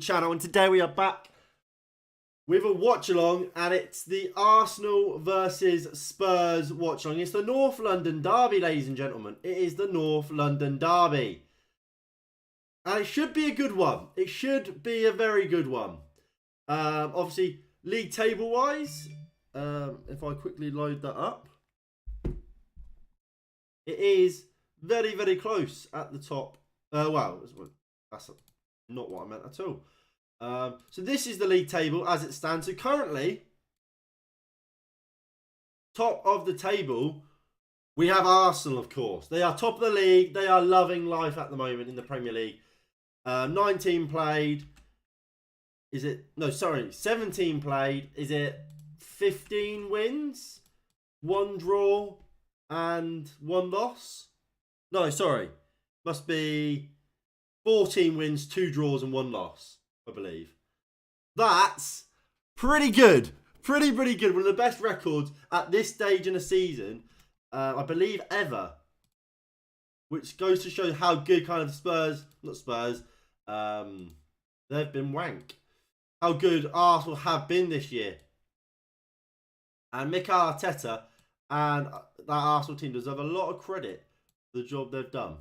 Channel, and today we are back with a watch along, and it's the Arsenal versus Spurs watch along. It's the North London derby, ladies and gentlemen. It is the North London derby, and it should be a good one. It should be a very good one. Obviously, league table wise, if I quickly load that up, it is very, very close at the top. Well, that's not what I meant at all. So this is the league table as it stands. So currently, top of the table, we have Arsenal, of course. They are top of the league. They are loving life at the moment in the Premier League. 19 played. Is it? No, sorry. 17 played. Is it 15 wins, 1 draw, and 1 loss? No, sorry. Must be 14 wins, 2 draws, and 1 loss, I believe. That's pretty good. Pretty good. One of the best records at this stage in the season, I believe, ever. Which goes to show how good kind of they've been wank. How good Arsenal have been this year. And Mikel Arteta and that Arsenal team deserve a lot of credit for the job they've done.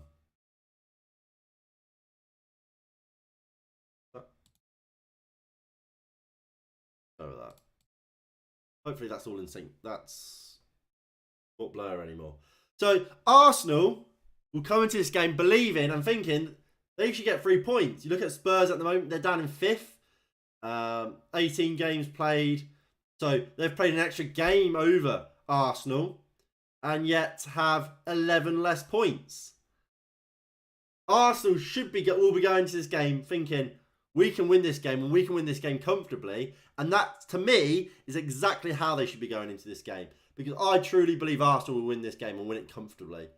Over that. Hopefully that's all in sync. That's not blur anymore. So Arsenal will come into this game believing and thinking they should get 3 points. You look at Spurs at the moment; they're down in 5th. 18 games played, so they've played an extra game over Arsenal, and yet have 11 less points. Arsenal will be going to this game thinking, we can win this game, and we can win this game comfortably. And that, to me, is exactly how they should be going into this game. Because I truly believe Arsenal will win this game and win it comfortably.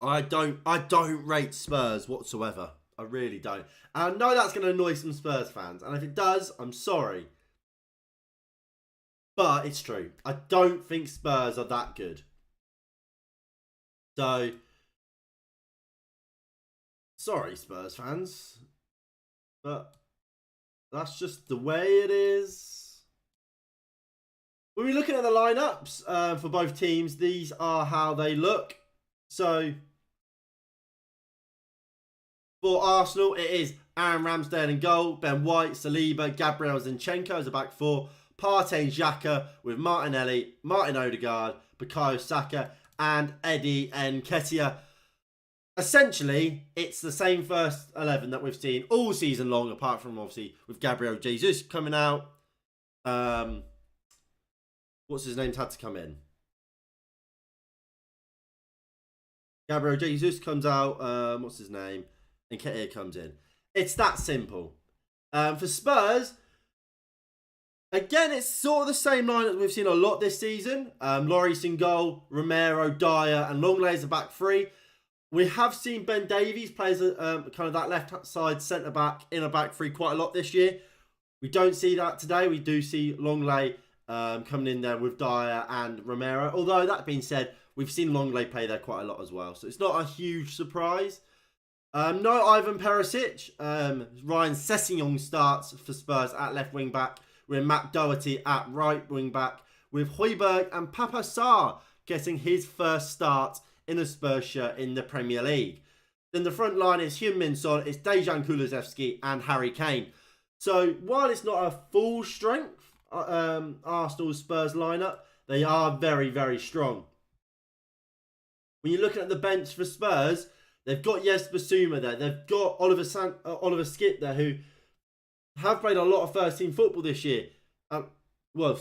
I don't rate Spurs whatsoever. I really don't. And I know that's going to annoy some Spurs fans. And if it does, I'm sorry. But it's true. I don't think Spurs are that good. So, sorry, Spurs fans, but that's just the way it is. When we're looking at the lineups for both teams, these are how they look. So, for Arsenal, it is Aaron Ramsdale in goal, Ben White, Saliba, Gabriel Zinchenko as a back four, Partey and Xhaka with Martinelli, Martin Odegaard, Bukayo Saka, and Eddie Nketiah. Essentially, it's the same first 11 that we've seen all season long, apart from obviously with Gabriel Jesus coming out. What's his name's had to come in? Gabriel Jesus comes out. What's his name? And Nketiah comes in. It's that simple. For Spurs, again, it's sort of the same line that we've seen a lot this season. Lloris in goal, Romero, Dyer, and Longley as a back three. We have seen Ben Davies play as kind of that left side centre back in a back three quite a lot this year. We don't see that today. We do see Longley coming in there with Dyer and Romero. Although that being said, we've seen Longley play there quite a lot as well, so it's not a huge surprise. No Ivan Perisic. Ryan Sessegnon starts for Spurs at left wing back, with Matt Doherty at right wing back, with Højbjerg and Papa Sarr getting his first start in a Spurs shirt in the Premier League. Then the front line is Heung-min Son, it's Dejan Kulusevski and Harry Kane. So while it's not a full strength Arsenal Spurs lineup, they are very, very strong. When you're looking at the bench for Spurs, they've got Jesper Bissouma there. They've got Oliver Skipp there, who have played a lot of first team football this year. Well,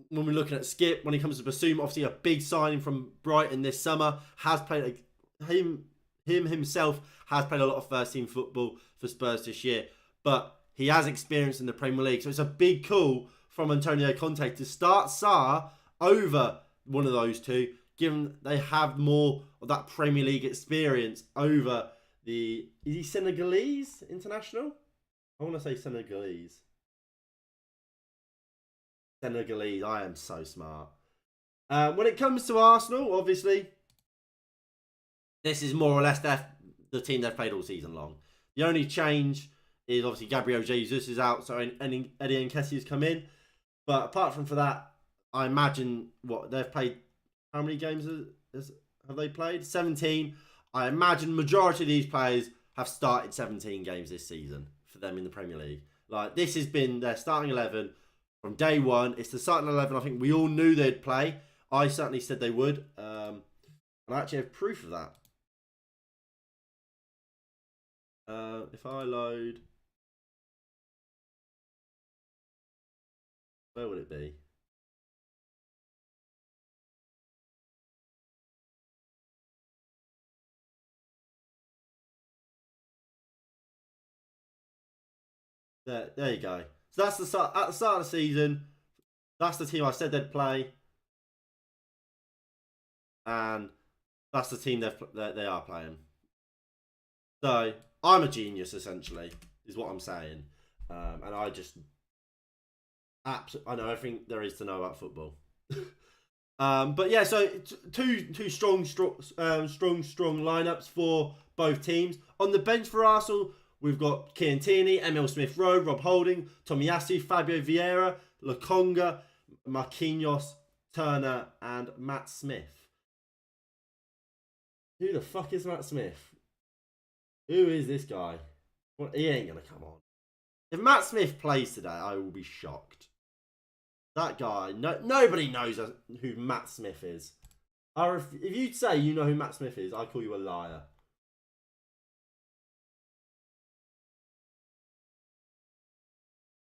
when we're looking at Skipp, when it comes to Bissouma, obviously a big signing from Brighton this summer, has played him himself has played a lot of first team football for Spurs this year, but he has experience in the Premier League, so it's a big call from Antonio Conte to start Sarr over one of those two, given they have more of that Premier League experience over is he Senegalese international? I want to say Senegalese. I am so smart. When it comes to Arsenal, obviously, this is more or less the team they've played all season long. The only change is obviously Gabriel Jesus is out, so Eddie Nketiah has come in. But apart from for that, I imagine what they've played. How many games have they played? 17. I imagine majority of these players have started 17 games this season for them in the Premier League. Like, this has been their starting 11 from day one. It's the starting 11 I think we all knew they'd play. I certainly said they would. And I actually have proof of that. If I load... Where would it be? There you go. So that's the start. At the start of the season, that's the team I said they'd play, and that's the team they are playing. So I'm a genius, essentially, is what I'm saying, and I just I know everything there is to know about football. But yeah, so two strong lineups for both teams. On the bench for Arsenal, we've got Kieran Tierney, Emil Smith-Rowe, Rob Holding, Tomiyasu, Fabio Vieira, Lokonga, Marquinhos, Turner, and Matt Smith. Who the fuck is Matt Smith? Who is this guy? Well, he ain't going to come on. If Matt Smith plays today, I will be shocked. That guy, nobody knows who Matt Smith is. If you say you know who Matt Smith is, I call you a liar.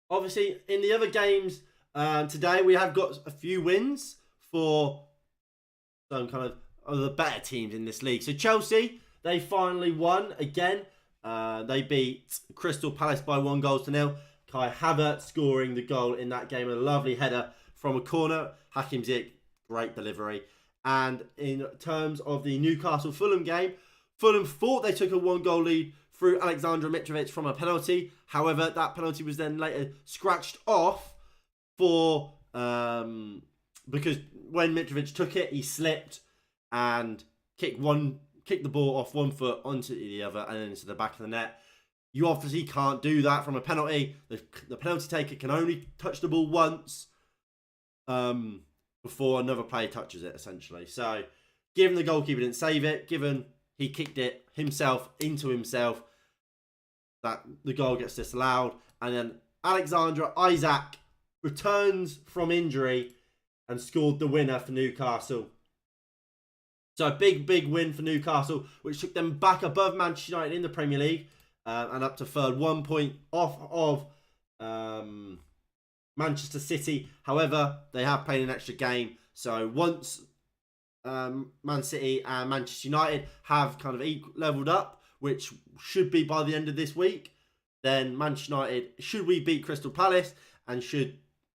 Obviously, in the other games today, we have got a few wins for some kind of the better teams in this league. So Chelsea, they finally won again. They beat Crystal Palace by 1-0. Kai Havertz scoring the goal in that game. A lovely header from a corner. Hakim Ziyech, great delivery. And in terms of the Newcastle-Fulham game, Fulham thought they took a 1-goal lead through Alexander Mitrovic from a penalty. However, that penalty was then later scratched off because when Mitrovic took it, he slipped and kicked the ball off one foot onto the other and then into the back of the net. You obviously can't do that from a penalty. The penalty taker can only touch the ball once before another player touches it, essentially. So, given the goalkeeper didn't save it, given he kicked it himself into himself, that the goal gets disallowed. And then Alexander Isak returns from injury and scored the winner for Newcastle. So a big win for Newcastle, which took them back above Manchester United in the Premier League and up to third, 1 point off of Manchester City. However, they have played an extra game. So once Man City and Manchester United have kind of leveled up, which should be by the end of this week, then Manchester United, should we beat Crystal Palace and should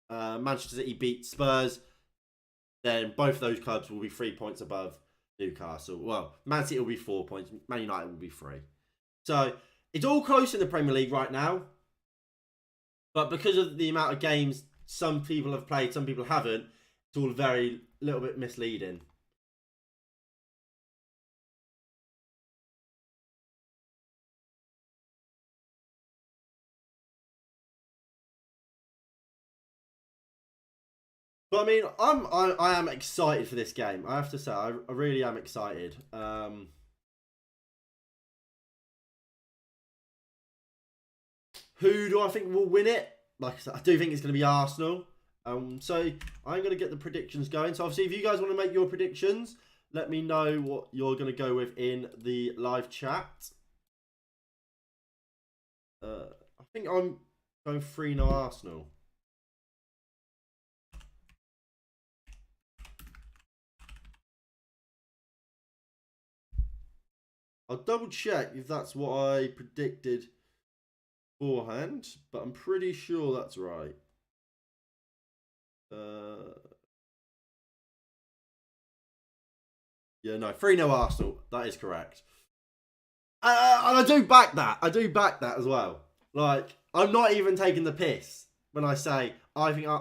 Manchester City beat Spurs, then both of those clubs will be 3 points above Newcastle. Well, Man City will be 4 points. Man United will be 3. So it's all close in the Premier League right now. But because of the amount of games some people have played, some people haven't, it's all very little bit misleading. But I mean, I am excited for this game. I have to say, I really am excited. Who do I think will win it? Like I said, I do think it's going to be Arsenal. So I'm going to get the predictions going. So obviously, if you guys want to make your predictions, let me know what you're going to go with in the live chat. I think I'm going 3-0 Arsenal. I'll double check if that's what I predicted beforehand, but I'm pretty sure that's right. Yeah, no, 3-0 Arsenal. That is correct. And I do back that. I do back that as well. Like, I'm not even taking the piss when I say I think I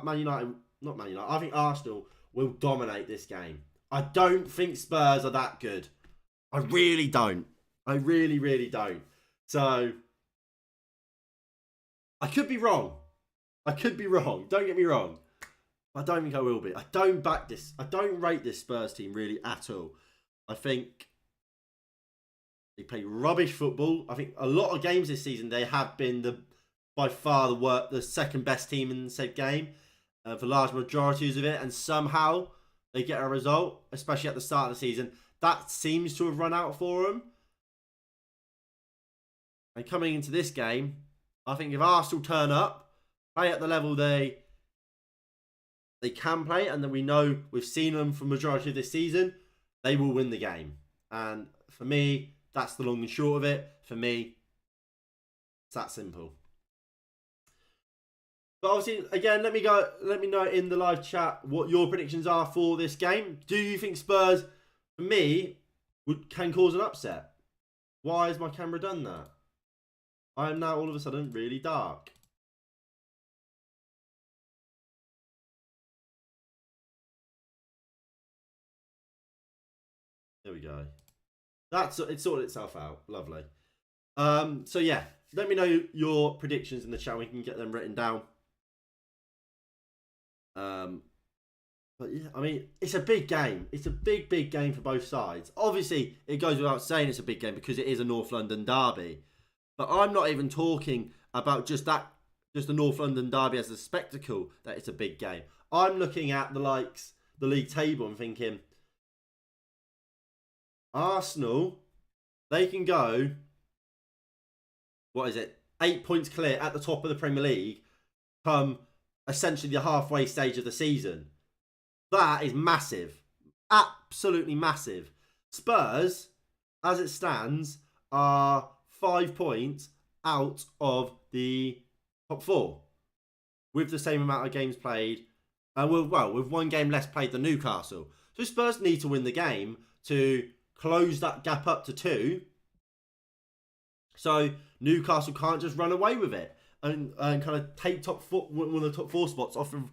think Arsenal will dominate this game. I don't think Spurs are that good. I really don't. I really don't. So, I could be wrong. I could be wrong. Don't get me wrong. I don't think I will be. I don't back this. I don't rate this Spurs team really at all. I think they play rubbish football. I think a lot of games this season they have been by far the second best team in said game for large majorities of it, and somehow they get a result, especially at the start of the season. That seems to have run out for them. And coming into this game, I think if Arsenal turn up, play at the level they can play, and then we know we've seen them for the majority of this season, they will win the game. And for me, that's the long and short of it. For me, it's that simple. But obviously, again, let me know in the live chat what your predictions are for this game. Do you think Spurs, for me, can cause an upset? Why has my camera done that? I am now all of a sudden really dark. There we go. It sorted itself out. Lovely. So yeah, let me know your predictions in the chat. We can get them written down. But yeah, I mean, it's a big game. It's a big game for both sides. Obviously, it goes without saying it's a big game because it is a North London derby. But I'm not even talking about just the North London derby as a spectacle, that it's a big game. I'm looking at the league table and thinking, Arsenal, they can go, 8 points clear at the top of the Premier League come essentially the halfway stage of the season. That is massive. Absolutely massive. Spurs, as it stands, are 5 points out of the top 4 with the same amount of games played. With one game less played than Newcastle. So Spurs need to win the game to close that gap up to 2. So Newcastle can't just run away with it and kind of take one of the top 4 spots off of,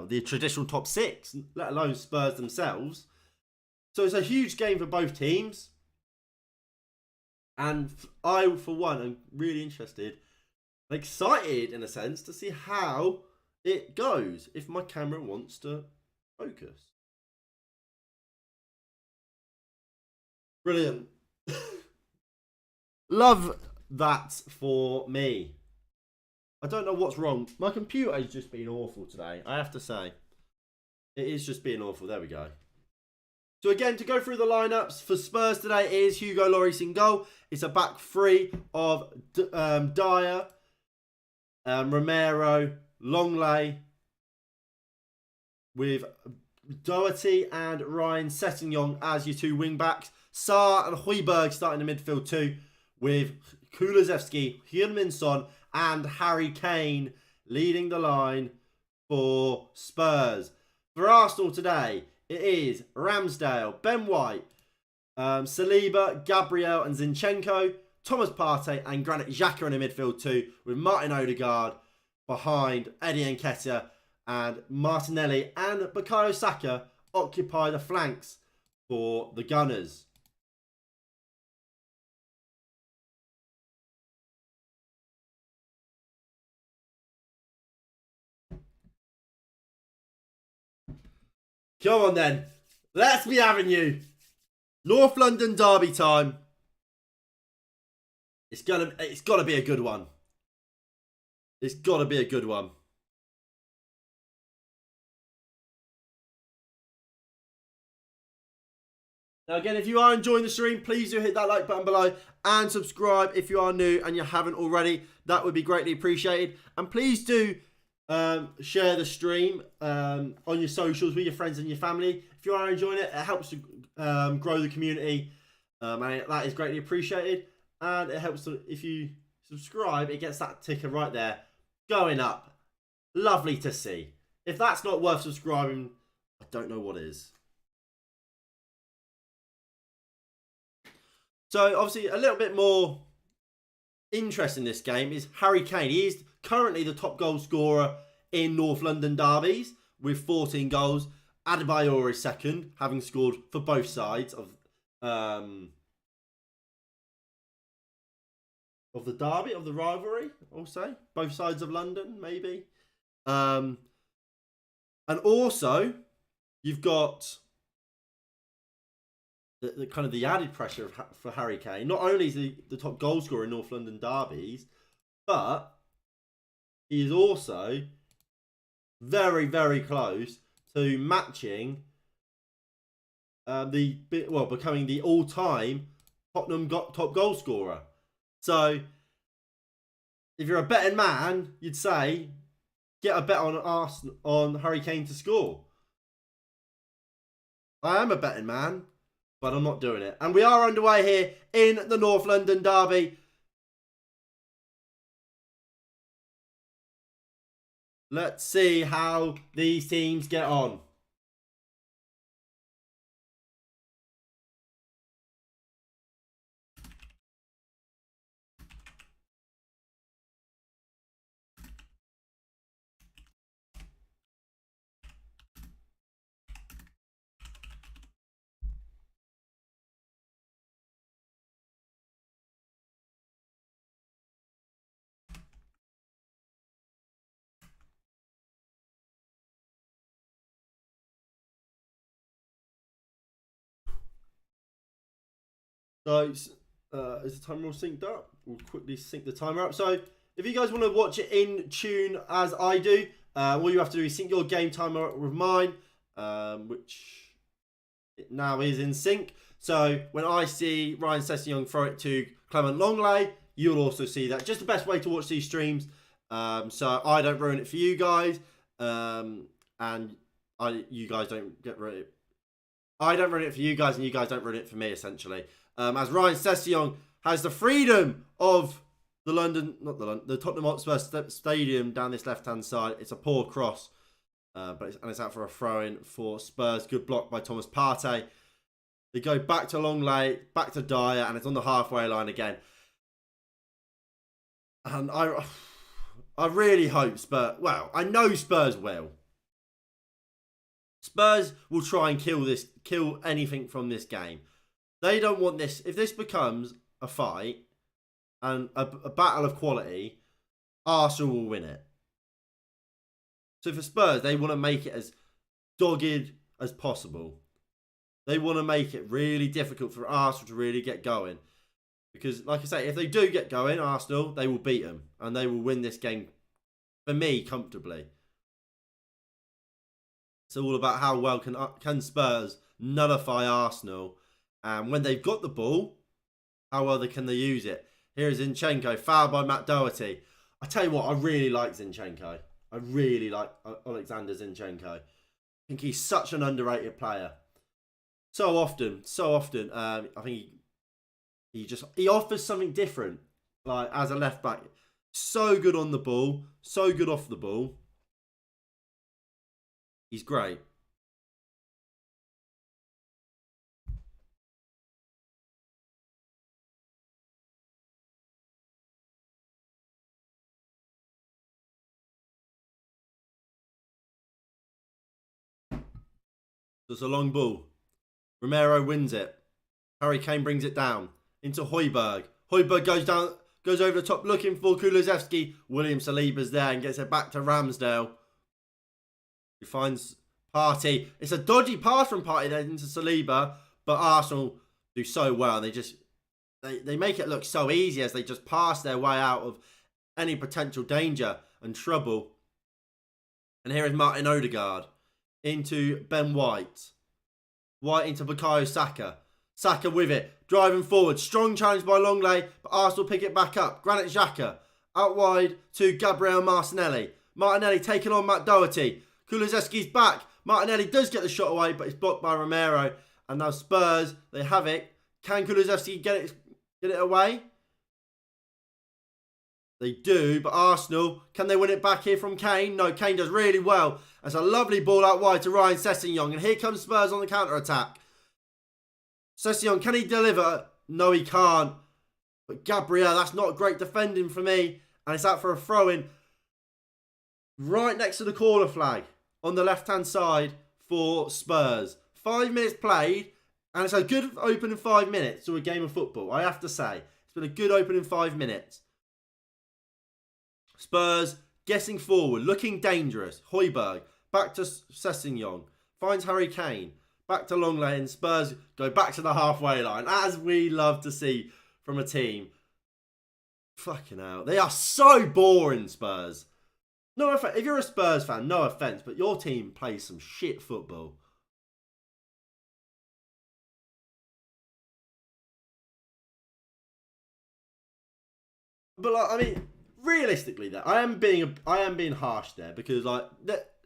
the traditional top 6, let alone Spurs themselves. So it's a huge game for both teams. And I, for one, am really interested, excited in a sense, to see how it goes if my camera wants to focus. Brilliant. Love that for me. I don't know what's wrong. My computer has just been awful today, I have to say. It is just being awful. There we go. So again, to go through the lineups for Spurs today is Hugo Lloris in goal. It's a back 3 of Dyer, Romero, Longley, with Doherty and Ryan Sessegnon as your 2 wing backs. Sarr and Højbjerg starting the midfield too, with Kulusevski, Heung-min Son and Harry Kane leading the line for Spurs. For Arsenal today, it is Ramsdale, Ben White, Saliba, Gabriel and Zinchenko, Thomas Partey and Granit Xhaka in the midfield too, with Martin Odegaard behind Eddie Nketiah, and Martinelli and Bukayo Saka occupy the flanks for the Gunners. Come on then. Let's be having you. North London derby time. It's gotta be a good one. It's gotta be a good one. Now again, if you are enjoying the stream, please do hit that like button below and subscribe if you are new and you haven't already. That would be greatly appreciated. And please do share the stream on your socials with your friends and your family. If you are enjoying it, it helps to grow the community, and that is greatly appreciated. And it helps if you subscribe, it gets that ticker right there going up. Lovely to see. If that's not worth subscribing, I don't know what is. So obviously a little bit more interest in this game is Harry Kane. He is currently the top goal scorer in North London derbies with 14 goals. Adebayor is second, having scored for both sides of of the derby, of the rivalry, I'll say. Both sides of London, maybe. And also, you've got the kind of the added pressure for Harry Kane. Not only is he the top goal scorer in North London derbies, but he is also very, very close to matching becoming the all-time Tottenham top goal scorer. So, if you're a betting man, you'd say get a bet on Harry Kane to score. I am a betting man, but I'm not doing it. And we are underway here in the North London derby. Let's see how these teams get on. So, is the timer all synced up? We'll quickly sync the timer up. So, if you guys want to watch it in tune as I do, all you have to do is sync your game timer up with mine, which it now is in sync. So, when I see Ryan Sessegnon throw it to Clement Longley, you'll also see that. Just the best way to watch these streams, so I don't ruin it for you guys, and you guys don't get ruined. I don't ruin it for you guys, and you guys don't ruin it for me, essentially. As Ryan Sessegnon has the freedom of the Tottenham Hotspur Stadium down this left-hand side. It's a poor cross, but it's out for a throw-in for Spurs. Good block by Thomas Partey. They go back to Longley, back to Dyer, and it's on the halfway line again. And I really hope Spurs... Well, I know Spurs will. Spurs will try and kill anything from this game. They don't want this. If this becomes a fight and a battle of quality, Arsenal will win it. So for Spurs, they want to make it as dogged as possible. They want to make it really difficult for Arsenal to really get going. Because, like I say, if they do get going, Arsenal, they will beat them. And they will win this game, for me, comfortably. It's all about how well can Spurs nullify Arsenal. And when they've got the ball, how well can they use it? Here is Zinchenko, fouled by Matt Doherty. I tell you what, I really like Zinchenko. I really like Alexander Zinchenko. I think he's such an underrated player. So often, I think he offers something different. Like as a left back, so good on the ball, so good off the ball. He's great. So it's a long ball. Romero wins it. Harry Kane brings it down into Højbjerg. Højbjerg goes over the top looking for Kulusevski. William Saliba's there and gets it back to Ramsdale. He finds Partey. It's a dodgy pass from Partey there into Saliba, but Arsenal do so well. They make it look so easy as they just pass their way out of any potential danger and trouble. And here is Martin Odegaard into Ben White. White into Bukayo Saka. Saka with it, driving forward. Strong challenge by Longley, but Arsenal pick it back up. Granit Xhaka out wide to Gabriel Martinelli. Martinelli taking on Matt Doherty. Kulusevski's back. Martinelli does get the shot away, but it's blocked by Romero. And now Spurs, they have it. Can Kulusevski get it away? They do, but Arsenal, can they win it back here from Kane? No, Kane does really well. That's a lovely ball out wide to Ryan Sessegnon. And here comes Spurs on the counter-attack. Sessegnon, can he deliver? No, he can't. But Gabriel, that's not great defending for me. And it's out for a throw-in right next to the corner flag on the left-hand side for Spurs. 5 minutes played, and it's a good opening 5 minutes to a game of football, I have to say. It's been a good opening 5 minutes. Spurs getting forward, looking dangerous. Højbjerg back to Sessegnon, finds Harry Kane, back to long lane. Spurs go back to the halfway line, as we love to see from a team. Fucking hell, they are so boring, Spurs. No offense, if you're a Spurs fan, no offense, but your team plays some shit football. But like, I mean, realistically, there, I am being harsh there because like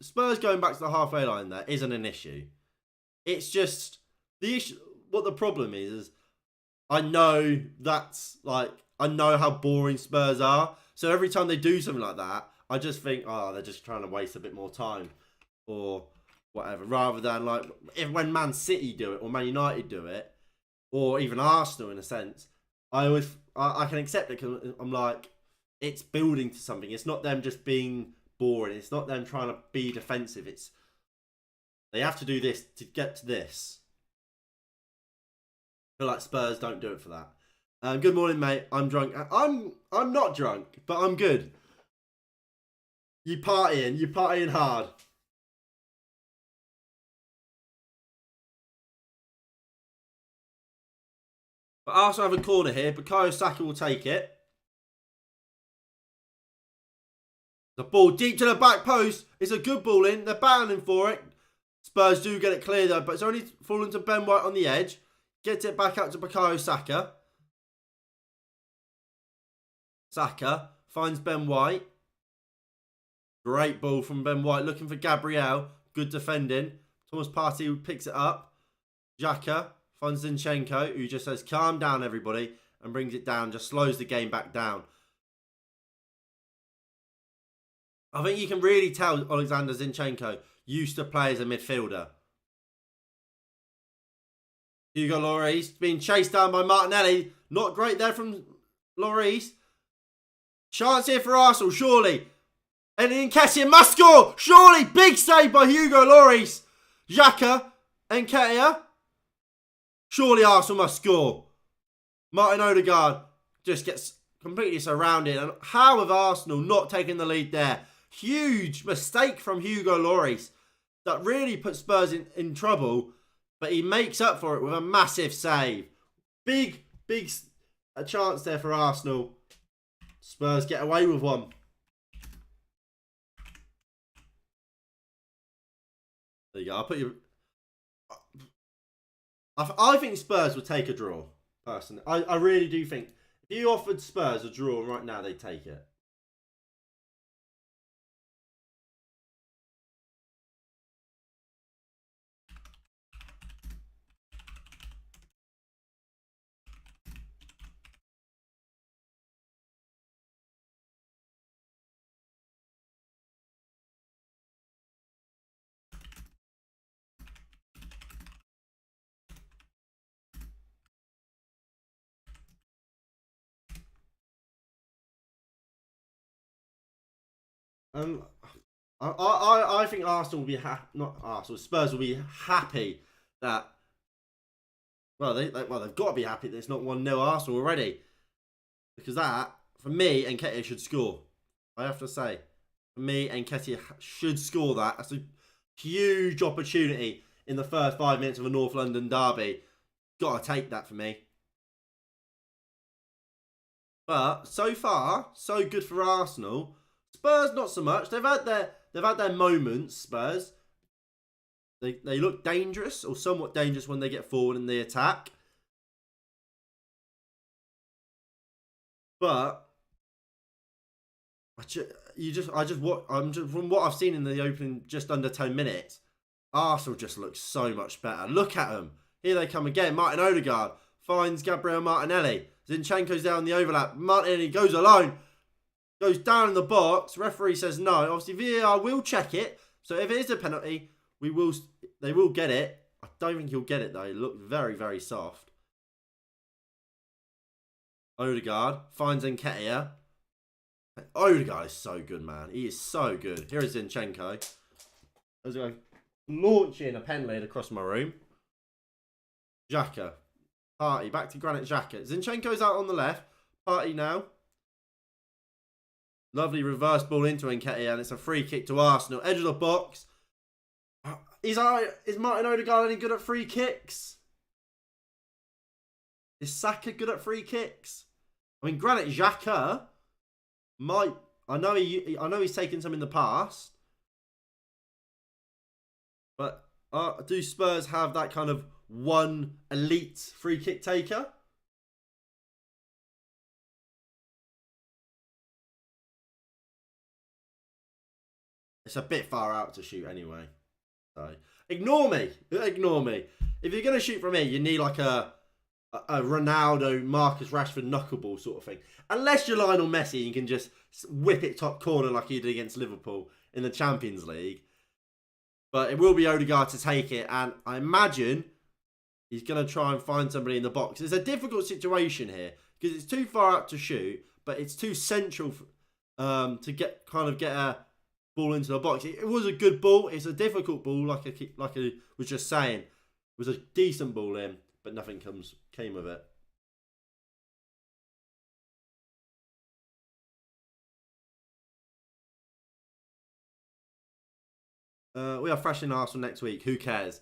Spurs going back to the halfway line there isn't an issue. It's just the issue. What the problem is I know that's like I know how boring Spurs are. So every time they do something like that, I just think, oh, they're just trying to waste a bit more time or whatever. Rather than like when Man City do it or Man United do it, or even Arsenal in a sense, I can accept it because I'm like, it's building to something. It's not them just being boring. It's not them trying to be defensive. It's they have to do this to get to this. I feel like Spurs don't do it for that. Good morning, mate. I'm drunk. I'm not drunk, but I'm good. You partying hard. But Arsenal have a corner here. Bukayo Saka will take it. The ball deep to the back post. It's a good ball in. They're battling for it. Spurs do get it clear though, but it's only fallen to Ben White on the edge. Gets it back out to Bukayo Saka. Saka finds Ben White. Great ball from Ben White. Looking for Gabriel. Good defending. Thomas Partey picks it up. Xhaka finds Zinchenko, who just says, calm down, everybody, and brings it down. Just slows the game back down. I think you can really tell Alexander Zinchenko used to play as a midfielder. Hugo Lloris being chased down by Martinelli. Not great there from Lloris. Chance here for Arsenal, surely. And Nketiah must score. Surely. Big save by Hugo Lloris. Xhaka and Nketiah. Surely Arsenal must score. Martin Odegaard just gets completely surrounded. And how have Arsenal not taken the lead there? Huge mistake from Hugo Lloris that really put Spurs in trouble. But he makes up for it with a massive save. Big a chance there for Arsenal. Spurs get away with one. There you go. I'll put you. I think Spurs would take a draw, personally. I really do think. If you offered Spurs a draw right now, they'd take it. I think Arsenal will be not Arsenal. Spurs will be happy that. Well, they've got to be happy that it's not 1-0 Arsenal already, because that for me Nketiah should score. I have to say, for me Nketiah should score that. That's a huge opportunity in the first 5 minutes of a North London derby. Got to take that for me. But so far, so good for Arsenal. Spurs not so much. They've had their moments. Spurs. They look dangerous or somewhat dangerous when they get forward in the attack. But from what I've seen in the opening just under 10 minutes, Arsenal just looks so much better. Look at them. Here they come again. Martin Odegaard finds Gabriel Martinelli. Zinchenko's down the overlap. Martinelli goes alone. Goes down in the box. Referee says no. Obviously, VAR will check it. So if it is a penalty, they will get it. I don't think he'll get it, though. It looked very, very soft. Odegaard finds Nketiah. Odegaard is so good, man. He is so good. Here is Zinchenko. I was going launching a pen laid across my room. Xhaka. Partey. Back to Granit Xhaka. Zinchenko's out on the left. Partey now. Lovely reverse ball into Nketiah, and it's a free kick to Arsenal. Edge of the box. Is Martin Odegaard any good at free kicks? Is Saka good at free kicks? I mean, Granit Xhaka might. I know he's taken some in the past, but do Spurs have that kind of one elite free kick taker? It's a bit far out to shoot anyway. So ignore me. Ignore me. If you're going to shoot from here, you need like a Ronaldo, Marcus Rashford knuckleball sort of thing. Unless you're Lionel Messi, you can just whip it top corner like you did against Liverpool in the Champions League. But it will be Odegaard to take it. And I imagine he's going to try and find somebody in the box. It's a difficult situation here because it's too far out to shoot, but it's too central to get a ball into the box. It was a good ball. It's a difficult ball, like I was just saying. It was a decent ball in, but nothing came of it. We are fresh in Arsenal next week. Who cares?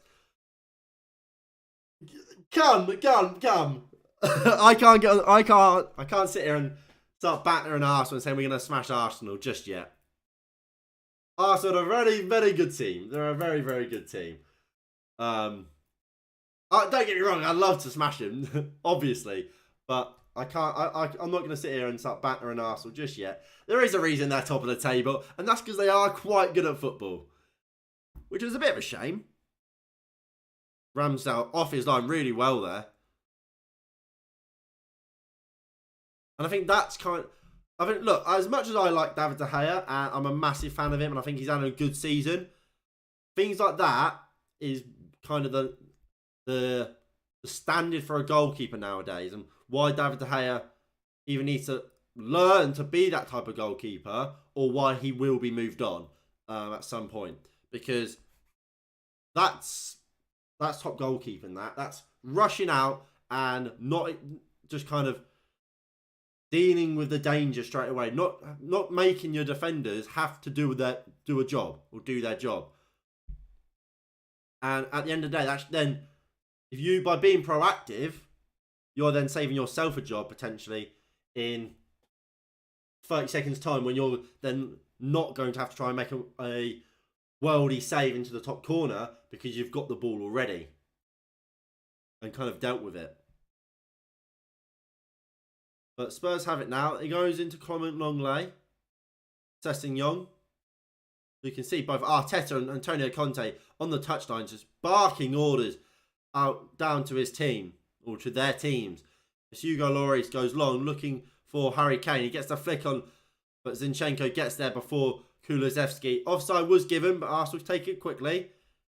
Come. I can't sit here and start battering Arsenal and saying we're going to smash Arsenal just yet. Arsenal are a very, very good team. They're a very, very good team. Don't get me wrong. I'd love to smash them, obviously, but I can't. I'm not going to sit here and start battering Arsenal just yet. There is a reason they're top of the table, and that's because they are quite good at football, which is a bit of a shame. Ramsdale off his line really well there, and I think that's look, as much as I like David De Gea, and I'm a massive fan of him, and I think he's had a good season, things like that is kind of the standard for a goalkeeper nowadays, and why David De Gea either needs to learn to be that type of goalkeeper, or why he will be moved on at some point, because that's top goalkeeping. That's rushing out and not just kind of dealing with the danger straight away, not making your defenders have to do a job or do their job. And at the end of the day, that's then, if you, by being proactive, you're then saving yourself a job potentially in 30 seconds time, when you're then not going to have to try and make a worldy save into the top corner because you've got the ball already and kind of dealt with it. But Spurs have it now. It goes into Clement Longley, Sessegnon. You can see both Arteta and Antonio Conte on the touchline just barking orders out down to his team, or to their teams. As Hugo Lloris goes long looking for Harry Kane. He gets the flick on, but Zinchenko gets there before Kulusevski. Offside was given, but Arsenal take it quickly.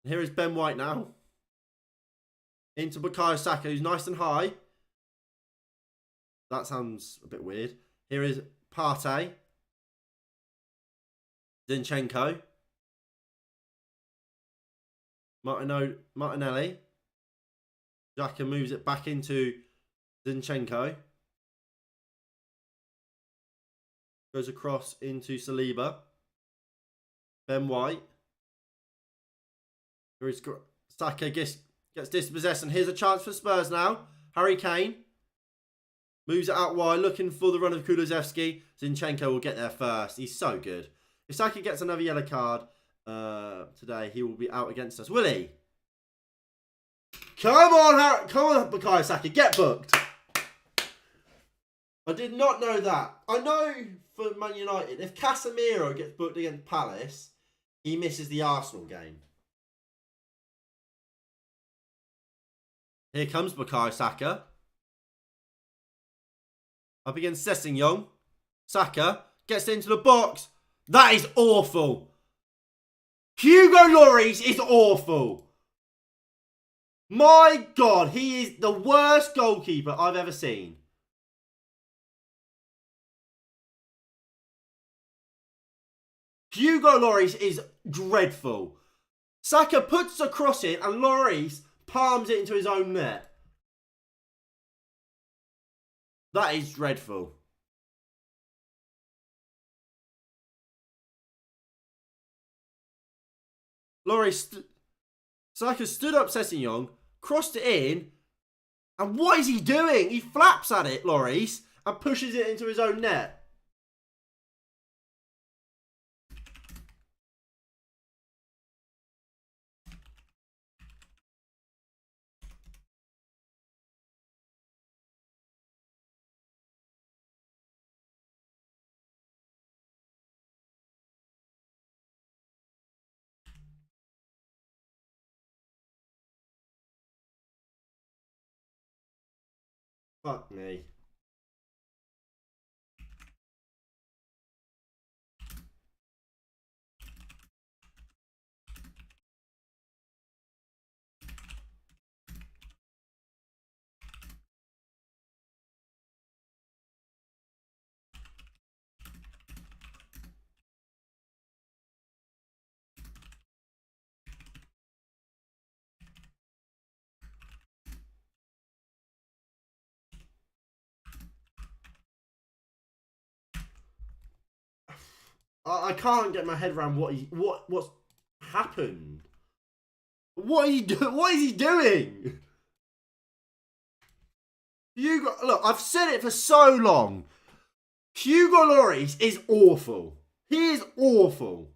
And here is Ben White now. Into Bukayo Saka, who's nice and high. That sounds a bit weird. Here is Partey. Zinchenko. Martinelli. Xhaka moves it back into Zinchenko. Goes across into Saliba. Ben White. Here is Saka gets dispossessed, and here's a chance for Spurs now. Harry Kane moves it out wide, looking for the run of Kulusevski. Zinchenko will get there first. He's so good. If Saka gets another yellow card today, he will be out against us. Will he? Come on, Bukayo Saka, get booked. I did not know that. I know for Man United, if Casemiro gets booked against Palace, he misses the Arsenal game. Here comes Bukayo Saka. Up against Sessegnon. Saka gets into the box. That is awful. Hugo Lloris is awful. My God, he is the worst goalkeeper I've ever seen. Hugo Lloris is dreadful. Saka puts a cross in and Lloris palms it into his own net. That is dreadful. Saka stood up Sessegnon, crossed it in, and what is he doing? He flaps at it, Lloris, and pushes it into his own net. Fuck me. I can't get my head around what's happened. What is he doing? Look, I've said it for so long. Hugo Lloris is awful. He is awful.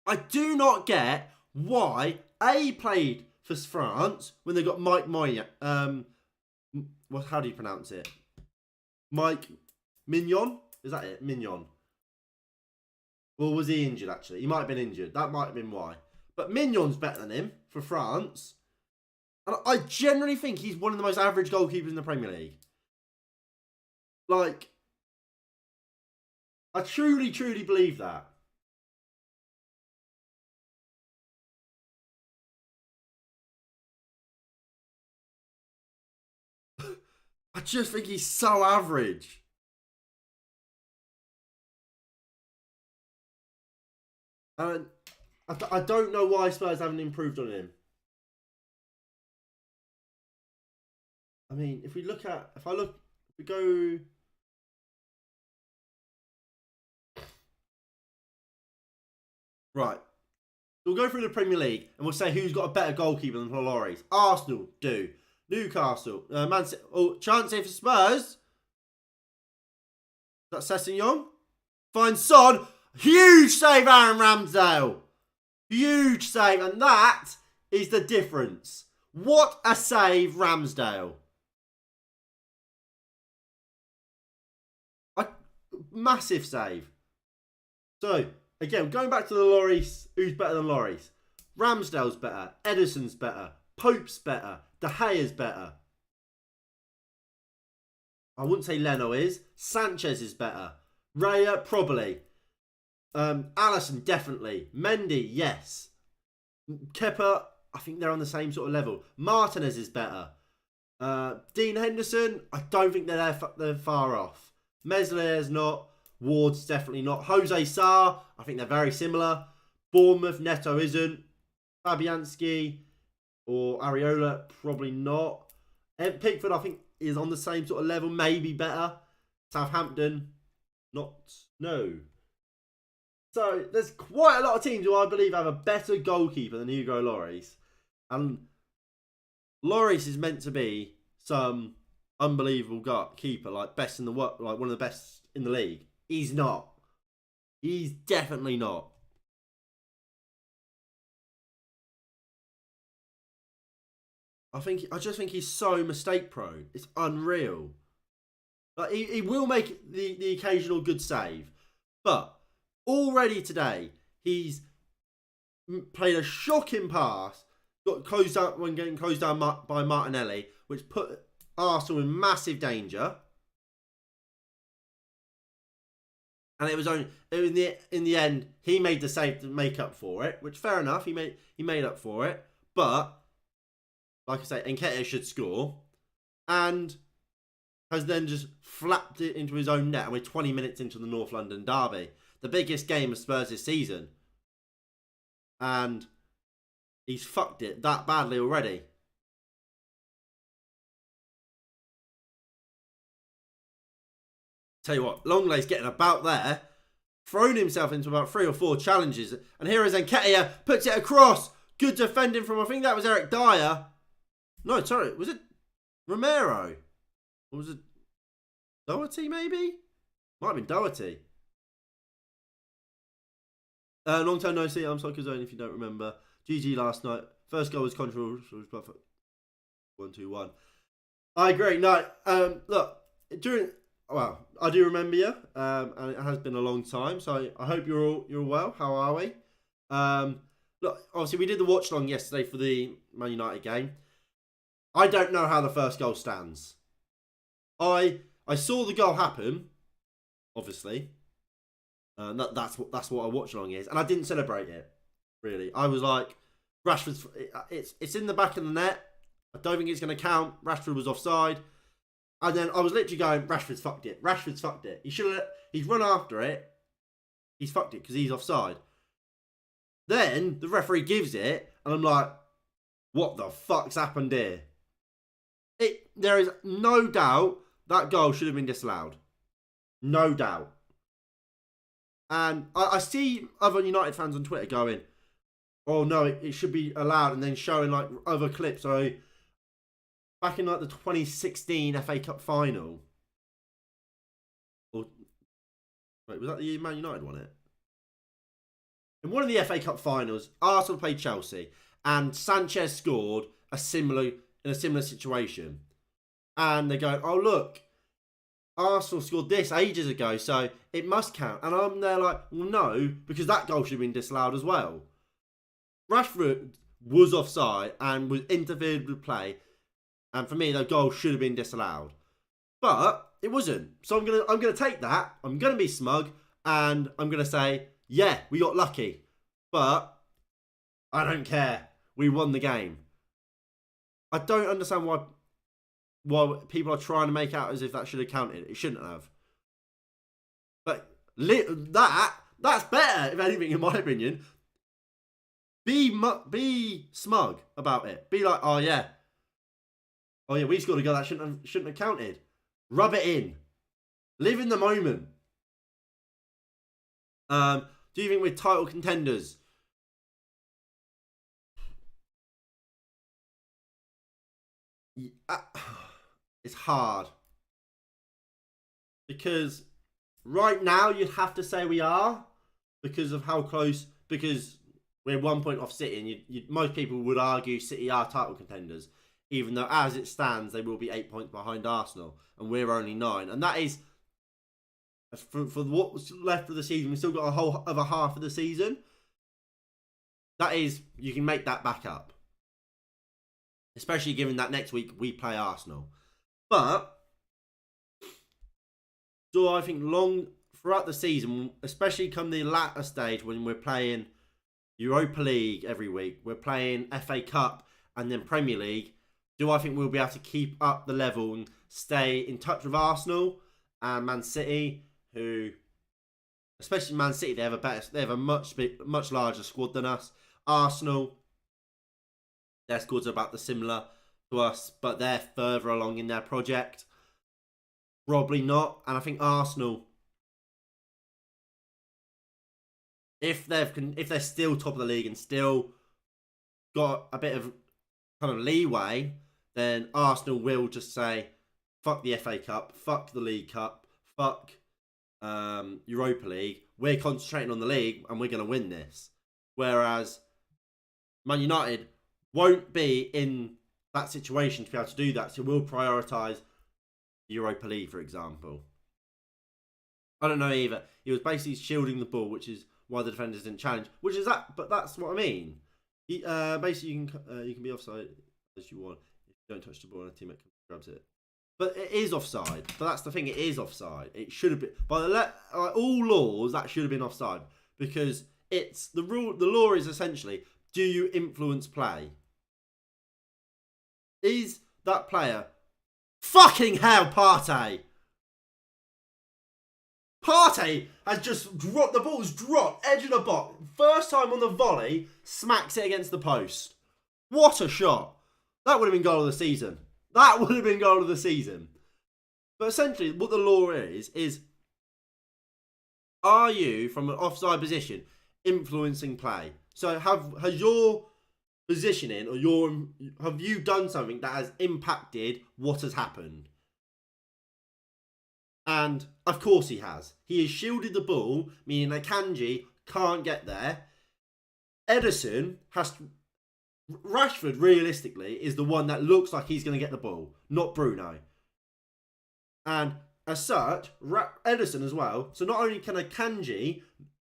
I do not get why he played for France when they got Mike Moya. How do you pronounce it? Mike Mignon? Is that it? Mignon. Or was he injured, actually? He might have been injured. That might have been why. But Mignon's better than him for France. And I generally think he's one of the most average goalkeepers in the Premier League. Like, I truly, truly believe that. I just think he's so average. And I don't know why Spurs haven't improved on him. I mean, if we go. Right. We'll go through the Premier League and we'll say who's got a better goalkeeper than Lloris. Arsenal do. Newcastle. Man City. Oh, chance here for Spurs. That's Sessegnon. Finds Son. Huge save, Aaron Ramsdale. Huge save. And that is the difference. What a save, Ramsdale. Massive save. So, again, going back to the Lloris, who's better than Lloris? Ramsdale's better. Ederson's better. Pope's better. De Gea's better. I wouldn't say Leno is. Sanchez is better. Raya, probably. Alisson, definitely. Mendy, yes. Kepa, I think they're on the same sort of level. Martinez is better. Dean Henderson, I don't think they're far off. Meslier's not. Ward's definitely not. Jose Sarr, I think they're very similar. Bournemouth, Neto isn't. Fabianski or Areola, probably not. Pickford, I think, is on the same sort of level, maybe better. Southampton, not. No. So, there's quite a lot of teams who I believe have a better goalkeeper than Hugo Lloris. And Lloris is meant to be some unbelievable keeper, like best in the world, like one of the best in the league. He's not. He's definitely not. I just think he's so mistake prone. It's unreal. Like he will make the occasional good save, but already today he's played a shocking pass, got closed out when getting closed down by Martinelli, which put Arsenal in massive danger. And it was only in the end he made the save to make up for it, which fair enough, he made up for it. But like I say, Nketiah should score, and has then just flapped it into his own net. And we're 20 minutes into the North London derby, the biggest game of Spurs this season, and he's fucked it that badly already. Tell you what, Longlay's getting about there. thrown himself into about 3 or 4 challenges. And here is Nketiah, puts it across. Good defending from, I think that was Eric Dyer. No, sorry, was it Romero? Or was it Doherty maybe? Might have been Doherty. Long time no see, I'm Soccer if you don't remember. GG last night. First goal was controversial. 1-2-1. I agree. No, look, I do remember you, and it has been a long time. So I hope you're well. How are we? Look, obviously we did the watch long yesterday for the Man United game. I don't know how the first goal stands. I saw the goal happen, obviously. That's what a watch along is, and I didn't celebrate it. Really, I was like, Rashford's. It's in the back of the net. I don't think it's going to count. Rashford was offside, and then I was literally going, Rashford's fucked it. Rashford's fucked it. He should have. He's run after it. He's fucked it because he's offside. Then the referee gives it, and I'm like, what the fuck's happened here? There is no doubt that goal should have been disallowed. No doubt. And I see other United fans on Twitter going, oh no, it should be allowed, and then showing like other clips. So back in like the 2016 FA Cup final, or wait, was that the year Man United won it? In one of the FA Cup finals, Arsenal played Chelsea, and Sanchez scored in a similar situation. And they're going, oh look, Arsenal scored this ages ago, so it must count. And I'm there like, well, no, because that goal should have been disallowed as well. Rashford was offside and was interfered with play, and for me, that goal should have been disallowed. But it wasn't. So I'm gonna take that. I'm gonna be smug, and I'm gonna say, yeah, we got lucky, but I don't care. We won the game. I don't understand why people are trying to make out as if that should have counted. It shouldn't have. But that's better, if anything, in my opinion. Be smug about it. Be like, oh yeah, we scored a goal that shouldn't have counted. Rub it in. Live in the moment. Do you think we're title contenders? It's hard. Because right now you'd have to say we are, because of how close, because we're 1 point off City, and most people would argue City are title contenders, even though as it stands they will be 8 points behind Arsenal, and we're only 9. And that is, for what's left of the season, we've still got a whole other half of the season. That is, you can make that back up. Especially given that next week we play Arsenal. But, do I think throughout the season, especially come the latter stage when we're playing Europa League every week, we're playing FA Cup and then Premier League, do I think we'll be able to keep up the level and stay in touch with Arsenal and Man City, who, especially Man City, they have a much larger squad than us. Arsenal, their squads are about the similar to us, but they're further along in their project. Probably not. And I think Arsenal, if they're still top of the league and still got a bit of kind of leeway, then Arsenal will just say, fuck the FA Cup, fuck the League Cup, fuck Europa League. We're concentrating on the league and we're going to win this. Whereas Man United won't be in that situation to be able to do that, so we'll prioritise Europa League, for example. I don't know either. He was basically shielding the ball, which is why the defenders didn't challenge. Which is that, but that's what I mean. Basically, you can be offside as you want if you don't touch the ball and a teammate grabs it. But it is offside. But that's the thing. It is offside. It should have been by all laws. That should have been offside, because it's the rule. The law is essentially: do you influence play? Is that player fucking hell, Partey? Partey has just dropped, the ball's dropped, edge of the box. First time on the volley, smacks it against the post. What a shot. That would have been goal of the season. That would have been goal of the season. But essentially, what the law is Are you, from an offside position, influencing play? So has your positioning or have you done something that has impacted what has happened? And of course he has. He has shielded the ball, meaning that Kanji can't get there. Ederson has to, Rashford realistically is the one that looks like he's going to get the ball, not Bruno. And as such, Ederson as well. So not only can a Kanji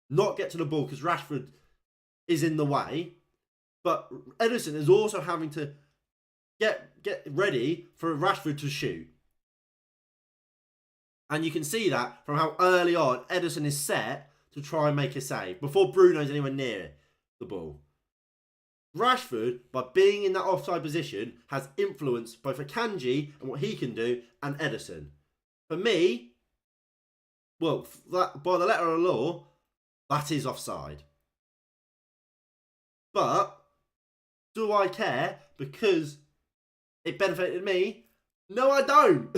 not get to the ball because Rashford is in the way, but Ederson is also having to get ready for Rashford to shoot. And you can see that from how early on Ederson is set to try and make a save before Bruno's anywhere near the ball. Rashford, by being in that offside position, has influenced both Akanji and what he can do and Ederson. For me, well, by the letter of the law, that is offside. But do I care because it benefited me? No, I don't.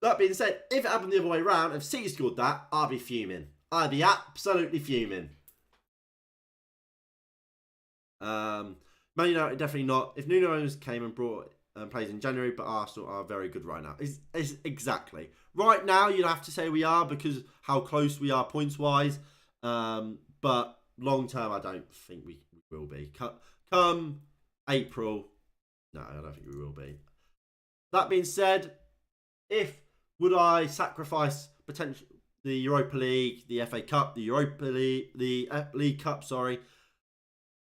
That being said, if it happened the other way around, if City scored that, I'd be fuming. I'd be absolutely fuming. Man United, definitely not. If Nuno came and brought plays in January, but Arsenal are very good right now. Is exactly. Right now, you'd have to say we are because how close we are points-wise. But long term, I don't think we will be. Come April, no, I don't think we will be. That being said, would I sacrifice potential the Europa League, the FA Cup, the Europa League, the League Cup, sorry,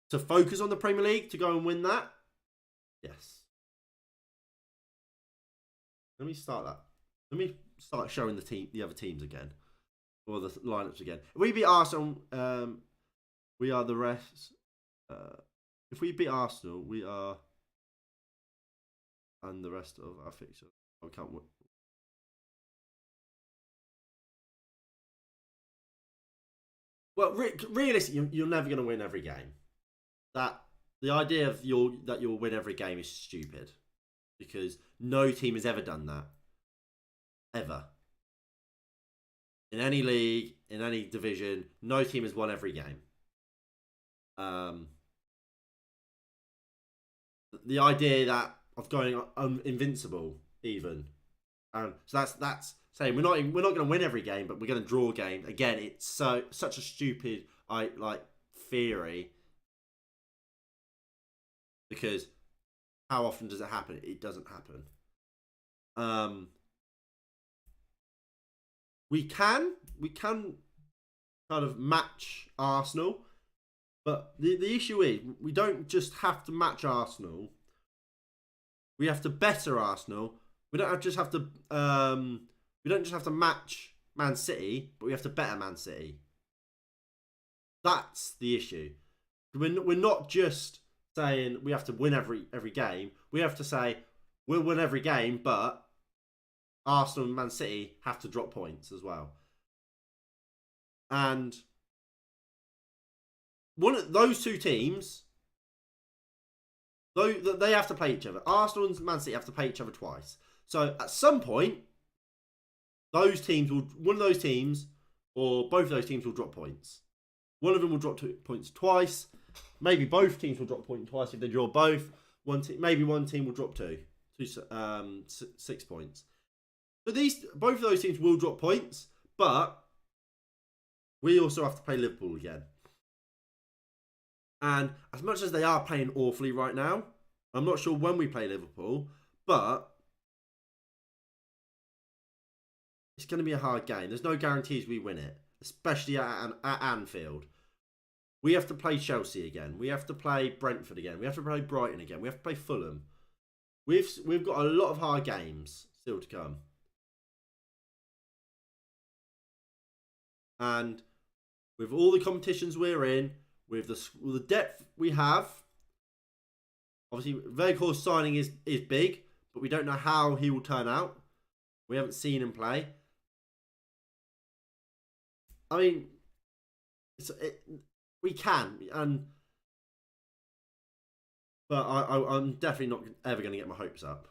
to focus on the Premier League to go and win that? Yes. Let me start that. Let me start showing the other teams again, or the lineups again. If we beat Arsenal, we are the rest. If we beat Arsenal, we are, and the rest of our fixtures. I can't win. Well, realistically, you're never going to win every game. That the idea of that you'll win every game is stupid, because no team has ever done that, ever. In any league, in any division, no team has won every game. The idea that of going invincible, even, so that's saying we're not going to win every game, but we're going to draw a game. Again, it's such a stupid theory, because how often does it happen? It doesn't happen. We can kind of match Arsenal, but the issue is we don't just have to match Arsenal. We have to better Arsenal. We don't just have to match Man City, but we have to better Man City. That's the issue. We're not just saying we have to win every game. We have to say we'll win every game, but Arsenal and Man City have to drop points as well. And one of those two teams, they have to play each other. Arsenal and Man City have to play each other twice. So at some point, one of those teams or both of those teams will drop points. One of them will drop points twice. Maybe both teams will drop points twice if they draw both. Maybe one team will drop 6 points. So both of those teams will drop points, but we also have to play Liverpool again. And as much as they are playing awfully right now, I'm not sure when we play Liverpool, but it's going to be a hard game. There's no guarantees we win it, especially at Anfield. We have to play Chelsea again. We have to play Brentford again. We have to play Brighton again. We have to play Fulham. We've got a lot of hard games still to come. And with all the competitions we're in, with the depth we have, obviously Weghorst's signing is big, but we don't know how he will turn out. We haven't seen him play. I mean, we can, but I'm definitely not ever going to get my hopes up.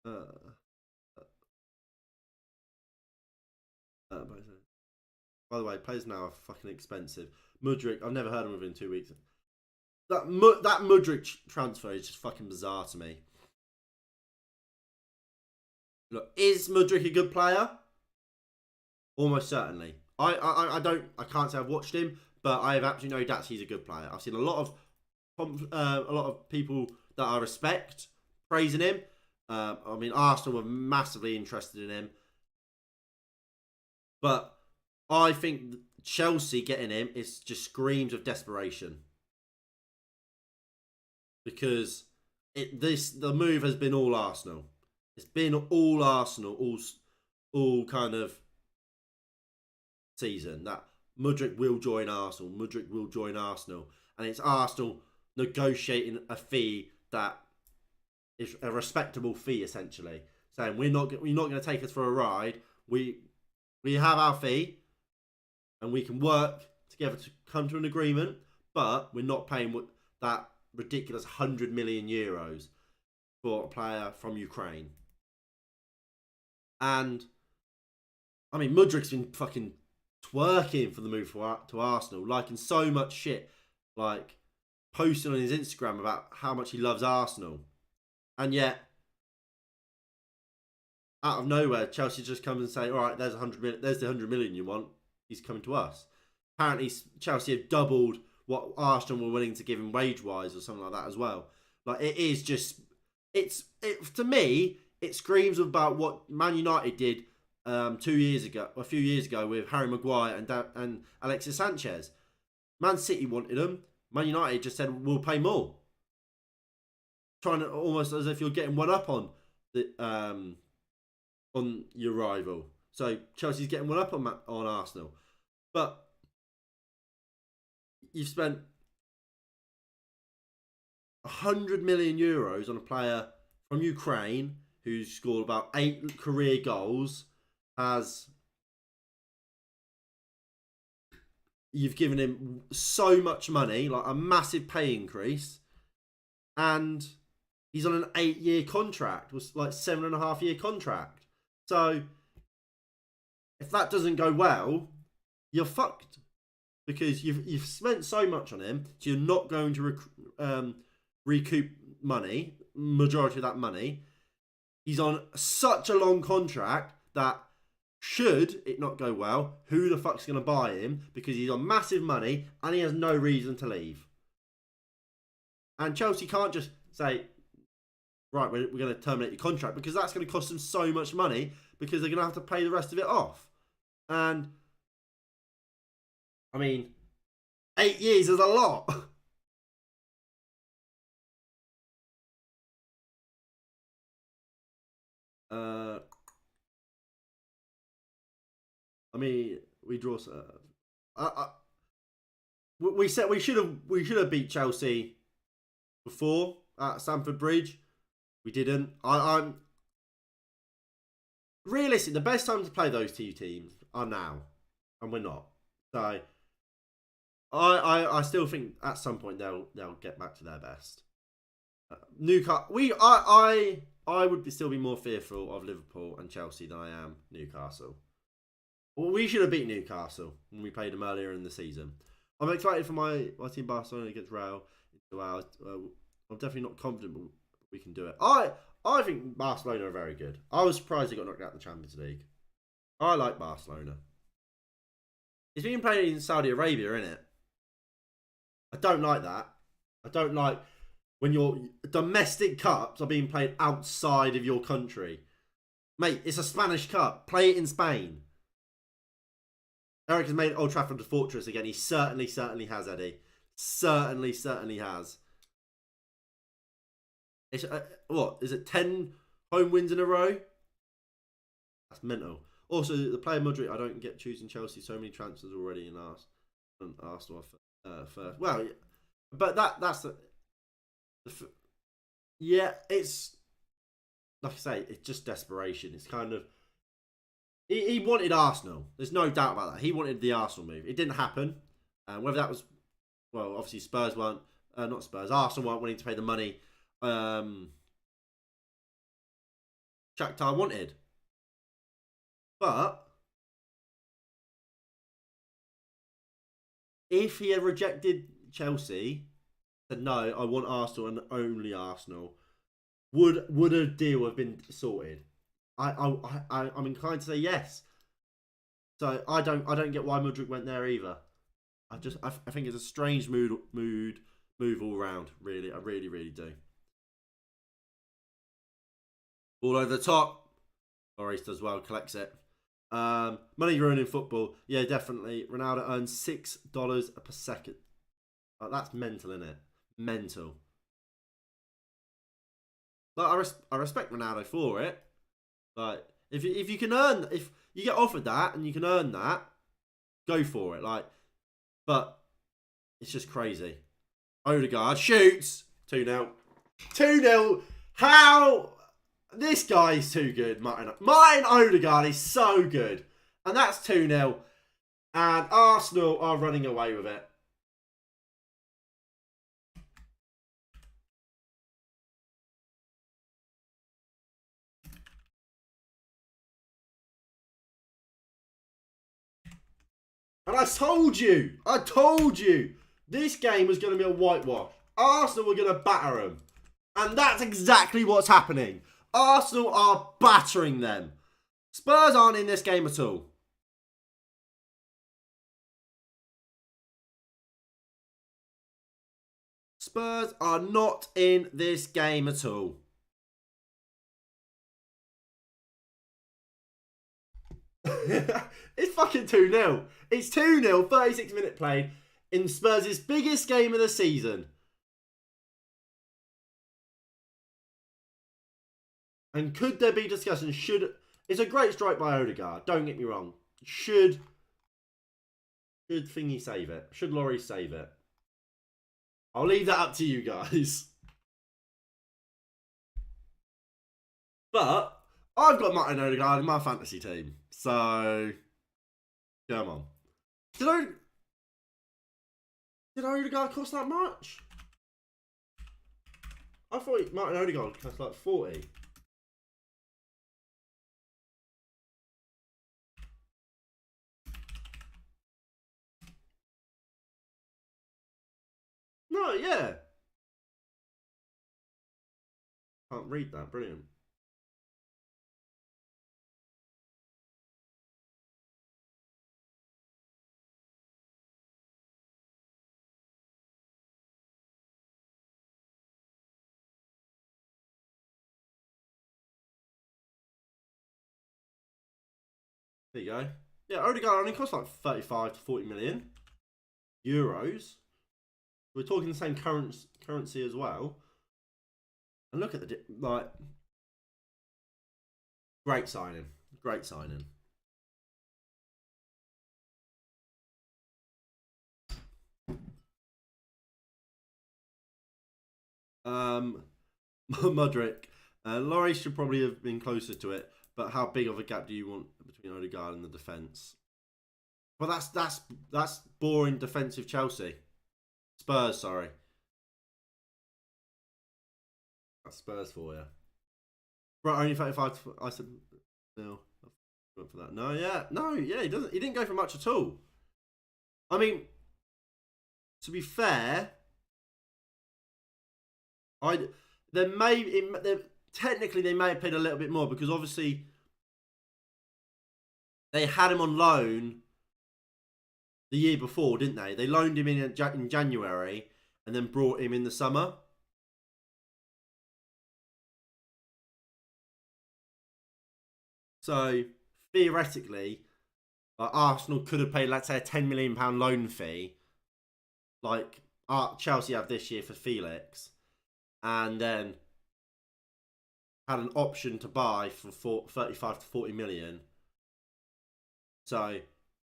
Uh, by the way, players now are fucking expensive. Mudryk, I've never heard of him within 2 weeks. That Mudryk transfer is just fucking bizarre to me. Look, is Mudryk a good player? Almost certainly. I can't say I've watched him, but I have absolutely no doubt he's a good player. I've seen a lot of people that I respect praising him. I mean, Arsenal were massively interested in him, but I think Chelsea getting him is just screams of desperation because the move has been all Arsenal. It's been all Arsenal, all kind of season that Mudryk will join Arsenal. Mudryk will join Arsenal, and it's Arsenal negotiating a fee that is a respectable fee, essentially, saying you're not going to take us for a ride. We have our fee, and we can work together to come to an agreement, but we're not paying that ridiculous €100 million for a player from Ukraine. And I mean, Mudryk's been fucking twerking for the move to Arsenal, liking so much shit, like posting on his Instagram about how much he loves Arsenal, and yet out of nowhere, Chelsea just comes and say, "All right, there's there's the 100 million you want. He's coming to us." Apparently, Chelsea have doubled what Arsenal were willing to give him wage-wise, or something like that as well. Like, it is just, to me, it screams about what Man United did a few years ago with Harry Maguire and Alexis Sanchez. Man City wanted them. Man United just said, "We'll pay more." Trying to, almost as if you're getting one up on your rival. So Chelsea's getting one up on Arsenal, but you've spent €100 million on a player from Ukraine who's scored about 8 career goals. You've given him so much money, like a massive pay increase, and he's on an 8-year contract, was like 7.5-year contract. So if that doesn't go well, you're fucked, because you've spent so much on him, so you're not going to recoup majority of that money. He's on such a long contract that, should it not go well, who the fuck's going to buy him? Because he's on massive money and he has no reason to leave. And Chelsea can't just say, "Right, we're going to terminate your contract," because that's going to cost them so much money, because they're going to have to pay the rest of it off. And I mean, 8 years is a lot. I mean, we draw. We said we should have beat Chelsea before at Stamford Bridge. We didn't. I'm realistic. The best time to play those two teams are now, and we're not. So I still think at some point they'll get back to their best. Newcastle. I would still be more fearful of Liverpool and Chelsea than I am Newcastle. Well, we should have beat Newcastle when we played them earlier in the season. I'm excited for my team Barcelona against Real. I'm definitely not confident, but we can do it. I think Barcelona are very good. I was surprised they got knocked out of the Champions League. I like Barcelona. It's being played in Saudi Arabia, isn't it? I don't like that. I don't like when your domestic cups are being played outside of your country. Mate, it's a Spanish cup. Play it in Spain. Eric has made Old Trafford a fortress again. He certainly has, Eddie. Certainly has. It's, what, is it 10 home wins in a row? That's mental. Also, the player Mudryk, I don't get choosing Chelsea. So many transfers already in Arsenal first. Well, but that's yeah, it's like I say, it's just desperation. It's kind of, he wanted Arsenal. There's no doubt about that. He wanted the Arsenal move. It didn't happen. Whether that was, well, obviously Spurs weren't, not Spurs, Arsenal weren't willing to pay the money Shakhtar wanted. But if he had rejected Chelsea, said no, I want Arsenal and only Arsenal, would a deal have been sorted? I'm inclined to say yes. So I don't get why Mudryk went there either. I think it's a strange move all round. Really, I really do. All over the top. Lloris does well, collects it. Money ruining football. Yeah, definitely. Ronaldo earns $6 per second. That's mental, isn't it? Mental. But I respect Ronaldo for it. Like if you can earn, if you get offered that and you can earn that, go for it. Like, but it's just crazy. Odegaard shoots 2-0. 2-0. How? This guy is too good. Martin Odegaard is so good. And that's 2-0. And Arsenal are running away with it. And I told you, this game was going to be a whitewash. Arsenal were going to batter them. And that's exactly what's happening. Arsenal are battering them. Spurs aren't in this game at all. Spurs are not in this game at all. It's fucking 2-0. It's 2-0, 36 minute played in Spurs' biggest game of the season. And could there be discussion? It's a great strike by Odegaard, don't get me wrong. Should Thingy save it? Should Lloris save it? I'll leave that up to you guys. But I've got Martin Odegaard in my fantasy team. So, come on. Did Odegaard cost that much? I thought Martin Odegaard cost like 40. No, yeah. Can't read that. Brilliant. There you go. Yeah, Odegaard only costs like 35 to 40 million euros. We're talking the same currency as well. And look at the like, great signing, great signing. Mudryk, Lloris should probably have been closer to it. But how big of a gap do you want between Odegaard and the defence? Well, that's boring defensive Chelsea. Spurs, sorry. That's Spurs for you. Right, only 35. I said no. I went for that. No, yeah. He doesn't. He didn't go for much at all. I mean, to be fair, technically they may have paid a little bit more because obviously they had him on loan the year before, didn't they? They loaned him in January and then brought him in the summer. So theoretically, Arsenal could have paid, let's say, a £10 million loan fee, like Chelsea have this year for Felix, and then had an option to buy for 35 to 40 million. So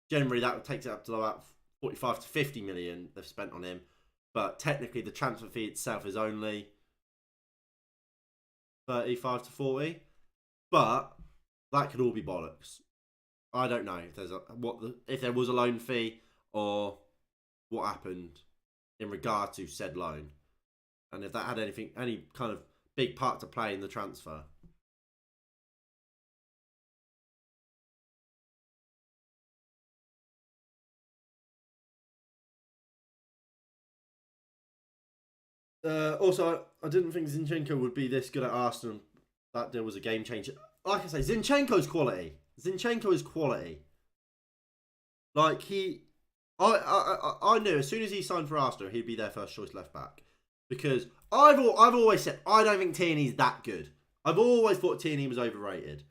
generally that takes it up to about 45 to 50 million they've spent on him. But technically the transfer fee itself is only 35 to 40. But that could all be bollocks. I don't know if there was a loan fee or what happened in regard to said loan, and if that had any kind of big part to play in the transfer. Also, I didn't think Zinchenko would be this good at Arsenal. That deal was a game changer. Like I say, Zinchenko's quality. Zinchenko is quality. Like I knew as soon as he signed for Arsenal, he'd be their first choice left back. Because I've always said I don't think Tierney's that good. I've always thought Tierney was overrated.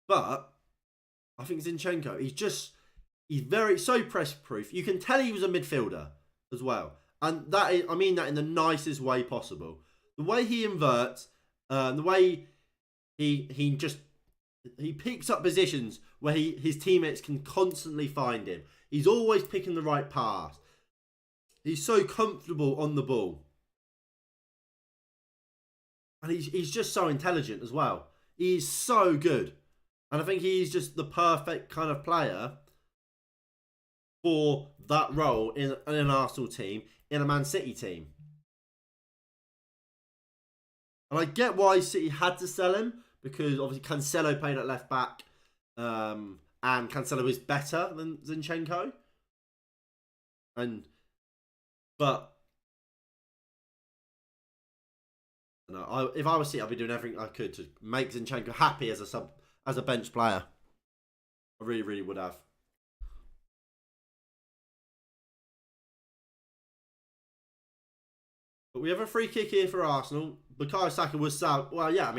But I think Zinchenko, he's very so press proof. You can tell he was a midfielder as well, and I mean that in the nicest way possible. The way he inverts, the way he picks up positions where his teammates can constantly find him. He's always picking the right pass. He's so comfortable on the ball, and he's just so intelligent as well. He's so good, and I think he's just the perfect kind of player for that role in an Arsenal team, in a Man City team. And I get why City had to sell him, because obviously Cancelo played at left back, and Cancelo is better than Zinchenko. But no, if I was City, I'd be doing everything I could to make Zinchenko happy as a bench player. I really, really would have. But we have a free kick here for Arsenal. Bukayo Saka was sound. Well, yeah,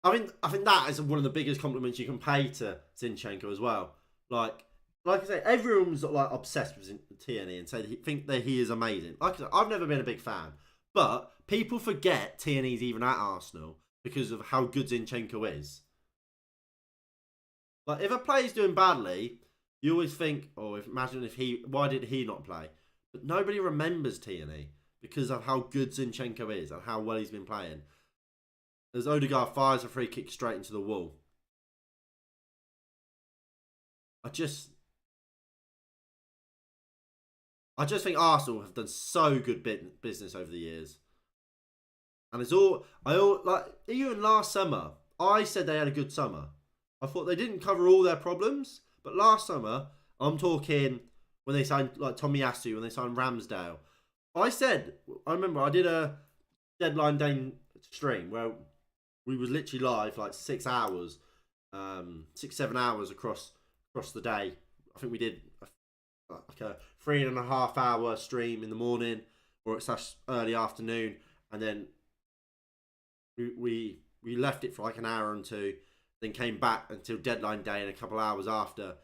I think that is one of the biggest compliments you can pay to Zinchenko as well. Like I say, everyone's like obsessed with Tierney and think that he is amazing. Like I said, I've never been a big fan, but people forget Tierney's even at Arsenal because of how good Zinchenko is. Like if a player's doing badly, you always think, oh, imagine why did he not play? But nobody remembers Tierney because of how good Zinchenko is and how well he's been playing. As Odegaard fires a free kick straight into the wall. I just think Arsenal have done so good business over the years. And like even last summer, I said they had a good summer. I thought they didn't cover all their problems, but last summer, I'm talking when they signed like Tomiyasu, when they signed Ramsdale. I remember I did a deadline day stream where we was literally live for like 6 hours, 6-7 hours across the day. I think we did like a 3.5 hour stream in the morning, or it's early afternoon, and then we left it for like an hour and two, then came back until deadline day and a couple hours after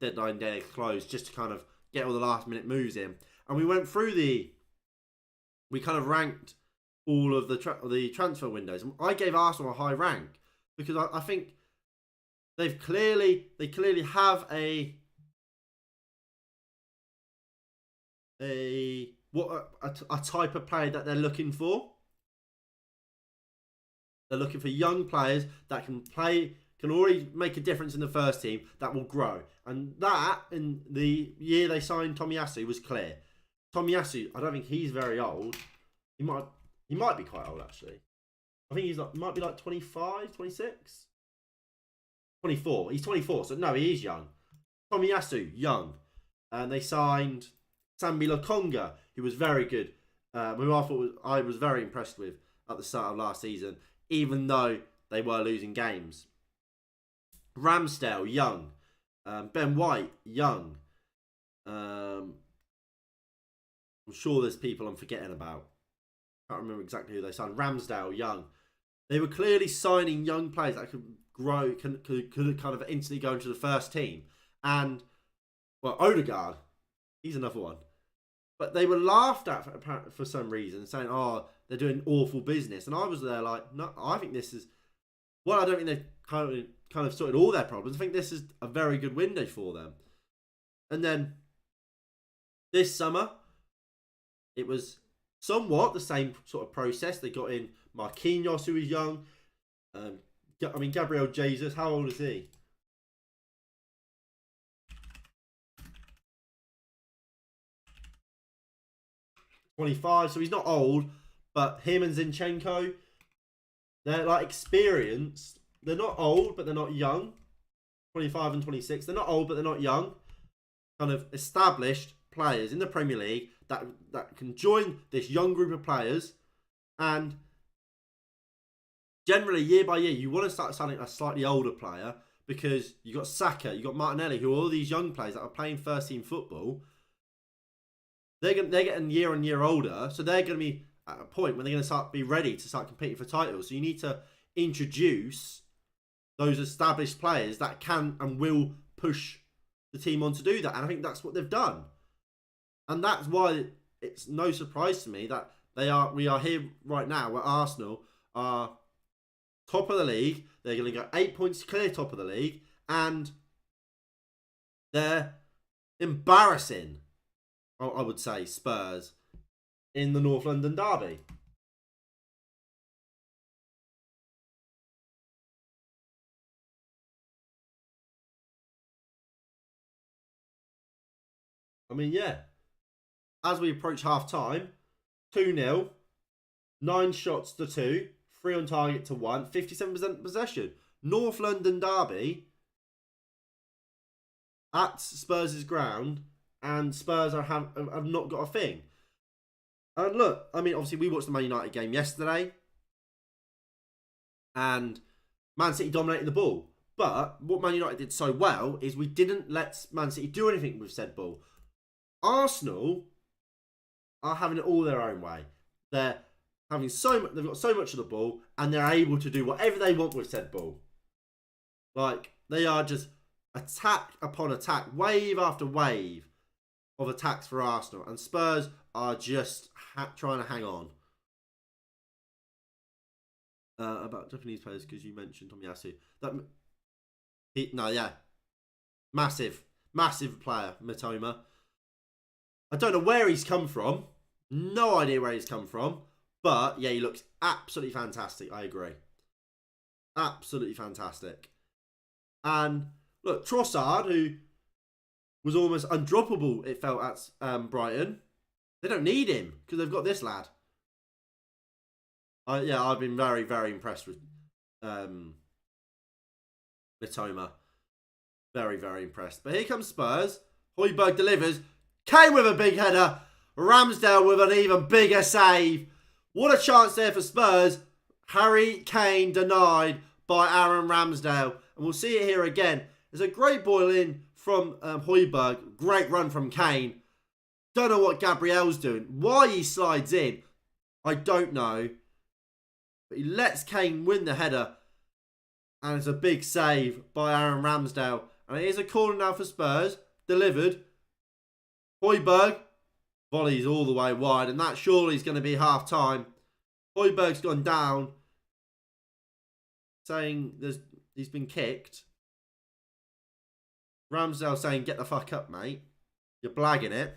deadline day closed, just to kind of get all the last minute moves in. And we went through we kind of ranked all of the transfer windows. I gave Arsenal a high rank because I think they clearly have a type of player that they're looking for. They're looking for young players that can already make a difference in the first team, that will grow. And that, in the year they signed Tomiyasu, was clear. Tomiyasu, I don't think he's very old. He might be quite old, actually. I think might be like 25, 26? 24. He's 24, so no, he is young. Tomiyasu, young. And they signed Sambi Lokonga, who was very good. Who I was very impressed with at the start of last season, even though they were losing games. Ramsdale, young. Ben White, young. I'm sure there's people I'm forgetting about. Can't remember exactly who they signed. Ramsdale, young. They were clearly signing young players that could grow, could kind of instantly go into the first team. And, well, Odegaard, he's another one. But they were laughed at for some reason, saying, oh, they're doing awful business. And I was there like, no, I think this is... Well, I don't think they've kind of sorted all their problems. I think this is a very good window for them. And then this summer, it was somewhat the same sort of process. They got in Marquinhos, who was young. Gabriel Jesus, how old is he? $25, so he's not old, but him and Zinchenko, they're like experienced. They're not old, but they're not young. 25 and 26. They're not old, but they're not young. Kind of established players in the Premier League that can join this young group of players. And generally, year by year, you want to start signing a slightly older player because you got Saka, you got Martinelli, who are all these young players that are playing first team football. They're getting year on year older, so they're going to be at a point when they're going to be ready to start competing for titles. So you need to introduce those established players that can and will push the team on to do that. And I think that's what they've done. And that's why it's no surprise to me that we are here right now where Arsenal are top of the league. They're going to go 8 points clear top of the league. And they're embarrassing, I would say, Spurs in the North London derby. I mean, yeah. As we approach half time, 2-0, 9 shots to 2, 3 on target to 1, 57% possession. North London derby at Spurs' ground, and Spurs have not got a thing. And look, I mean, obviously we watched the Man United game yesterday, and Man City dominated the ball. But what Man United did so well is we didn't let Man City do anything with said ball. Arsenal are having it all their own way. They're having they've got so much of the ball, and they're able to do whatever they want with said ball. Like, they are just attack upon attack, wave after wave of attacks for Arsenal, and Spurs are just trying to hang on. About Japanese players, because you mentioned Tomiyasu. Massive player, Mitoma. I don't know where he's come from. No idea where he's come from. But, yeah, he looks absolutely fantastic. I agree. Absolutely fantastic. And, look, Trossard, who was almost undroppable, it felt, at Brighton. They don't need him, because they've got this lad. I've been very, very impressed with Mitoma. Very, very impressed. But here comes Spurs. Højbjerg delivers. Kane with a big header. Ramsdale with an even bigger save. What a chance there for Spurs. Harry Kane denied by Aaron Ramsdale. And we'll see it here again. There's a great ball in from Højbjerg. Great run from Kane. Don't know what Gabriel's doing. Why he slides in, I don't know. But he lets Kane win the header. And it's a big save by Aaron Ramsdale. And it is a corner now for Spurs. Delivered. Højbjerg volleys all the way wide. And that surely is going to be half time. Højbjerg's gone down. Saying he's been kicked. Ramsdale saying, get the fuck up, mate. You're blagging it.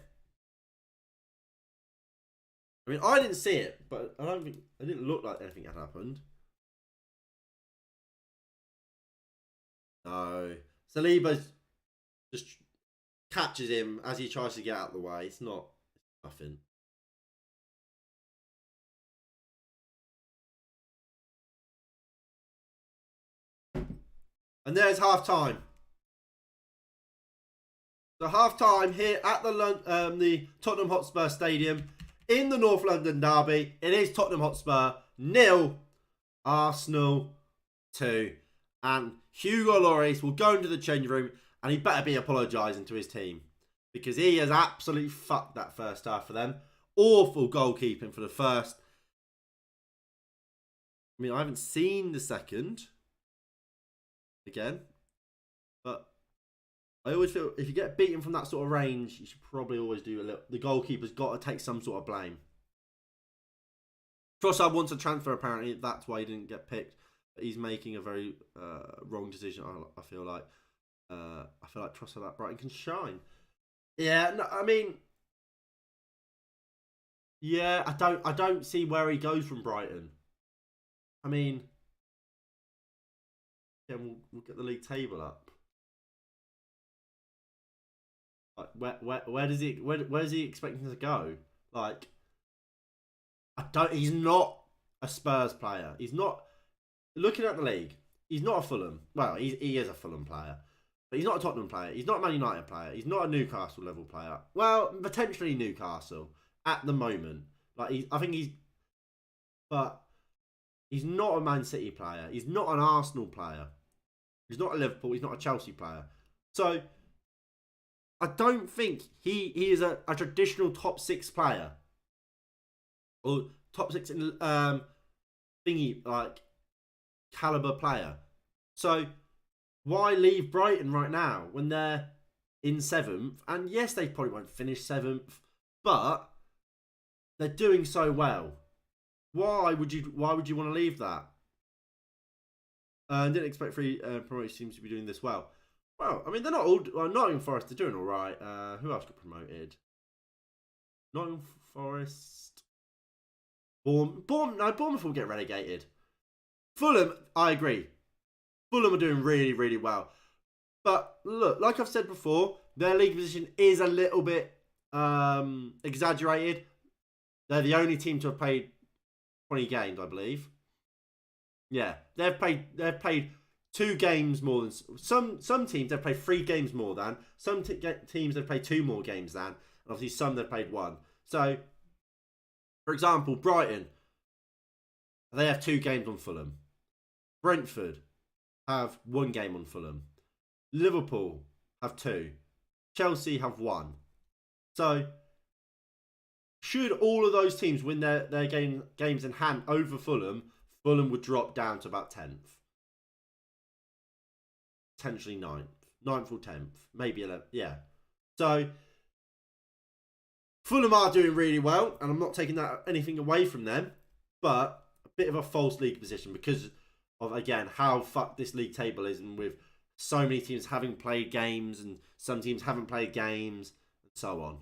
I mean, I didn't see it, but it didn't look like anything had happened. No. Saliba just catches him as he tries to get out of the way. It's nothing. And there's half time. So half time here at the Tottenham Hotspur Stadium in the North London derby. It is Tottenham Hotspur 0, Arsenal 2. And Hugo Lloris will go into the change room and he better be apologising to his team because he has absolutely fucked that first half for them. Awful goalkeeping for the first. I mean, I haven't seen the second again, but I always feel if you get beaten from that sort of range, you should probably always do a little. The goalkeeper's got to take some sort of blame. Trossard wants a transfer, apparently. That's why he didn't get picked. But he's making a very wrong decision, I feel like. I feel like Trossard at Brighton can shine. Yeah, no, I mean, yeah, I don't see where he goes from Brighton. I mean, yeah, we'll get the league table up. Like, where's he expecting to go? Like, he's not a Spurs player. He's not, looking at the league, he's not a Fulham. Well, he is a Fulham player. But he's not a Tottenham player. He's not a Man United player. He's not a Newcastle level player. Well, potentially Newcastle. at the moment. Like I think but he's not a Man City player. He's not an Arsenal player. He's not a Liverpool. He's not a Chelsea player. So I don't think he is a traditional top 6 player or top 6 thingy like caliber player. So why leave Brighton right now when they're in 7th? And yes, they probably won't finish 7th, but they're doing so well. Why would you want to leave that? Didn't expect free promotion teams to be doing this well. Well, I mean, they're not all. Well, Nottingham Forest are doing all right. Who else got promoted? Nottingham Forest. Bournemouth will get relegated. Fulham, I agree. Fulham are doing really, really well. But look, like I've said before, their league position is a little bit exaggerated. They're the only team to have played 20 games, I believe. Yeah, they've played 2 games more than some teams. They've played 3 games more than some teams. They've played 2 more games than, and obviously some they've played 1. So, for example, Brighton, they have 2 games on Fulham. Brentford have 1 game on Fulham. Liverpool have 2. Chelsea have 1. So, should all of those teams win their games in hand over Fulham, Fulham would drop down to about 10th. Potentially 9th. 9th or 10th. Maybe 11th. Yeah. So, Fulham are doing really well, and I'm not taking anything away from them, but a bit of a false league position because of, again, how fucked this league table is, and with so many teams having played games and some teams haven't played games and so on.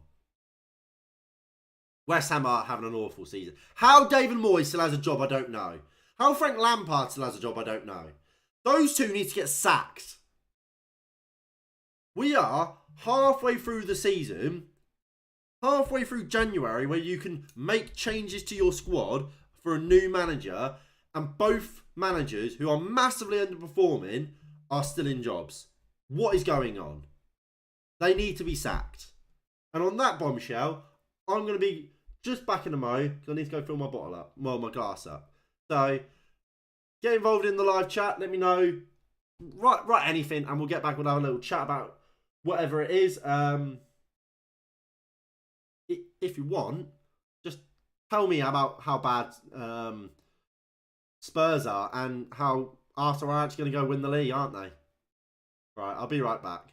West Ham are having an awful season. How David Moyes still has a job, I don't know. How Frank Lampard still has a job, I don't know. Those 2 need to get sacked. We are halfway through the season, halfway through January, where you can make changes to your squad for a new manager, and both managers who are massively underperforming are still in jobs. What is going on? They need to be sacked. And on that bombshell, I'm going to be just back in the mo because I need to go fill my bottle up. Well, my glass up. So, get involved in the live chat. Let me know. Write anything and we'll get back. We'll have a little chat about whatever it is. If you want, just tell me about how bad Spurs are and how Arsenal are actually going to go win the league, aren't they? Right, I'll be right back.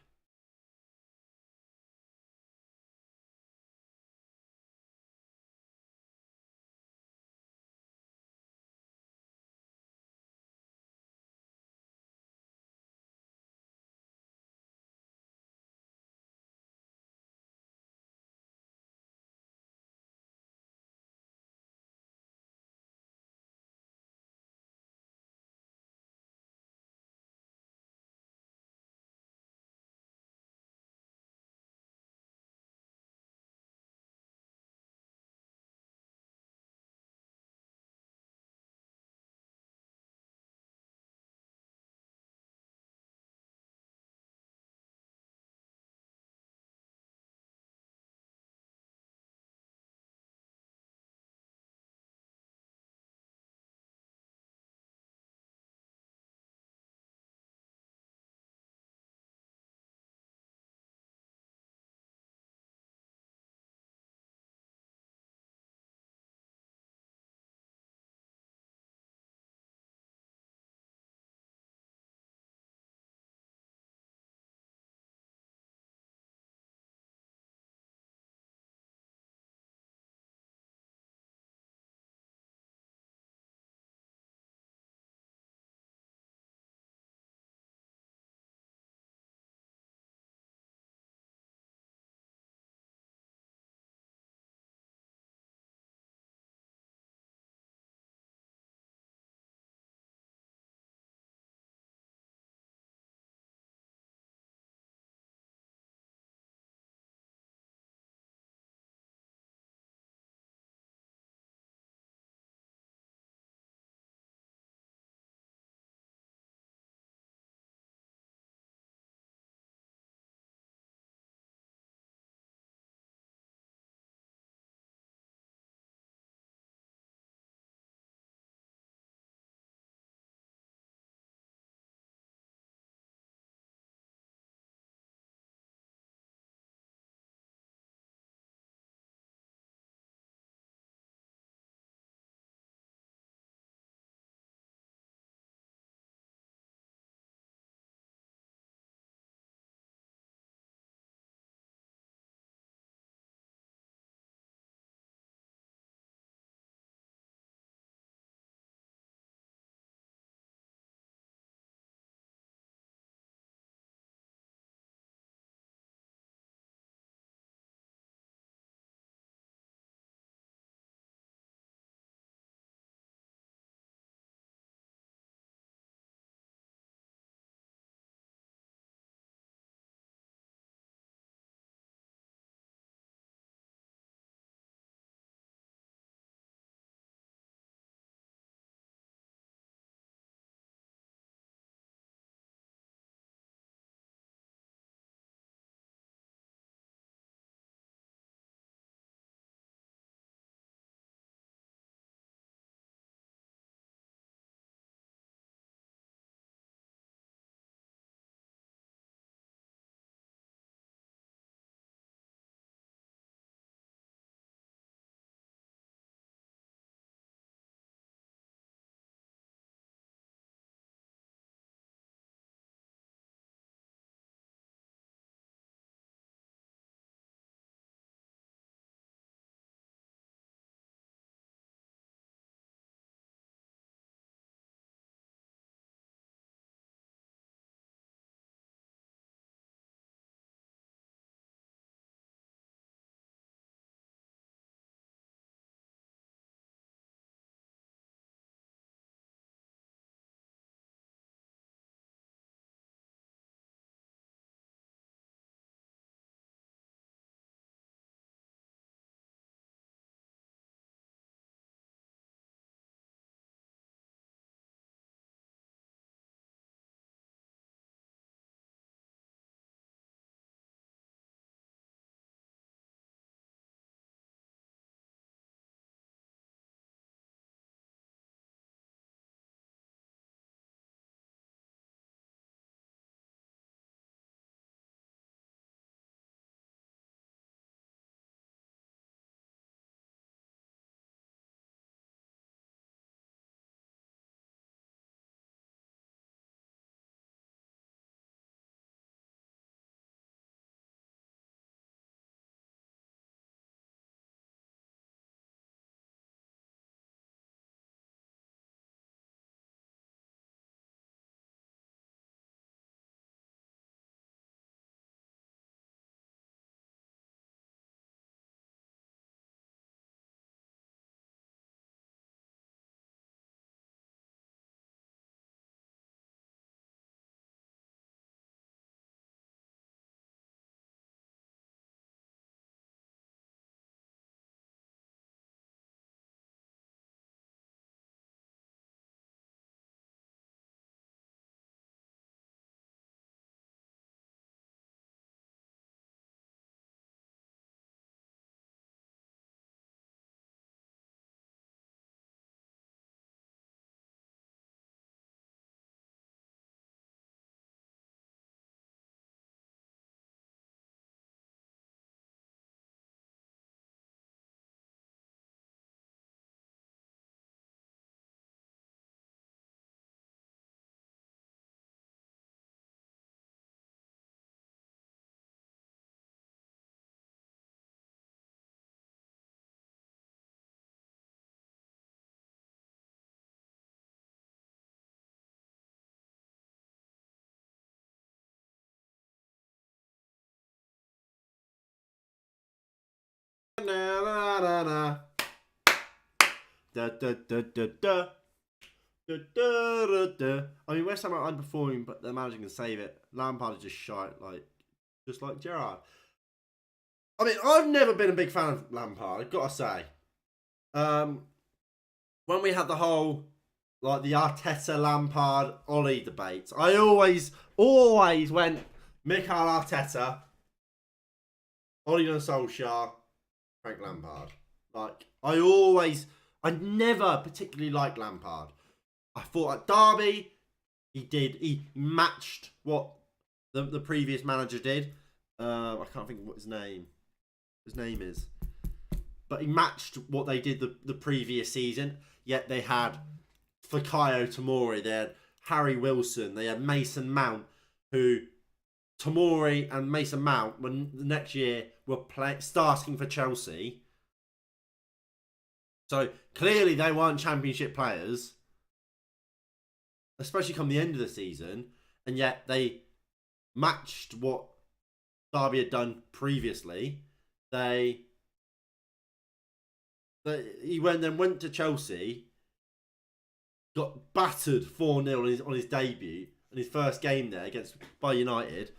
Da, da, da, da, da. Da, da, da, da. I mean, West Ham are underperforming, but they're managing to save it. Lampard is just shite, just like Gerrard. I mean, I've never been a big fan of Lampard, I've got to say. When we had the whole, the Arteta, Lampard, Ollie debates, I always went Mikel Arteta, Ole Gunnar Solskjaer, Frank Lampard. I never particularly liked Lampard. I thought at Derby, he matched what the previous manager did. I can't think of what his name is. But he matched what they did the previous season. Yet they had Fikayo Tomori, they had Harry Wilson, they had Mason Mount, who Tomori and Mason Mount, when the next year were starting for Chelsea. So clearly they weren't championship players, especially come the end of the season, and yet they matched what Derby had done previously. He went to Chelsea, got battered 4-0 on his debut and his first game there by United.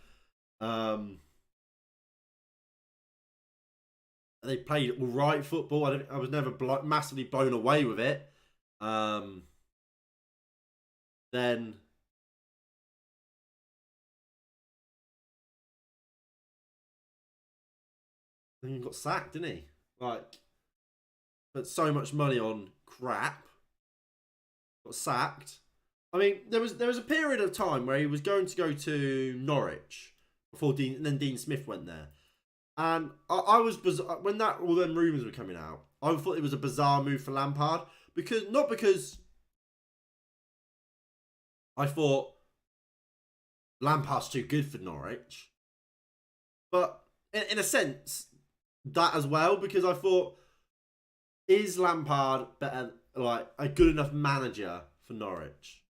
They played all right football. I was never massively blown away with it. Then he got sacked, didn't he? Put so much money on crap. Got sacked. I mean, there was a period of time where he was going to go to Norwich before Dean Smith went there. And I was when all them rumours were coming out, I thought it was a bizarre move for Lampard. Not because I thought Lampard's too good for Norwich, but in a sense, that as well, because I thought, is Lampard better, a good enough manager for Norwich?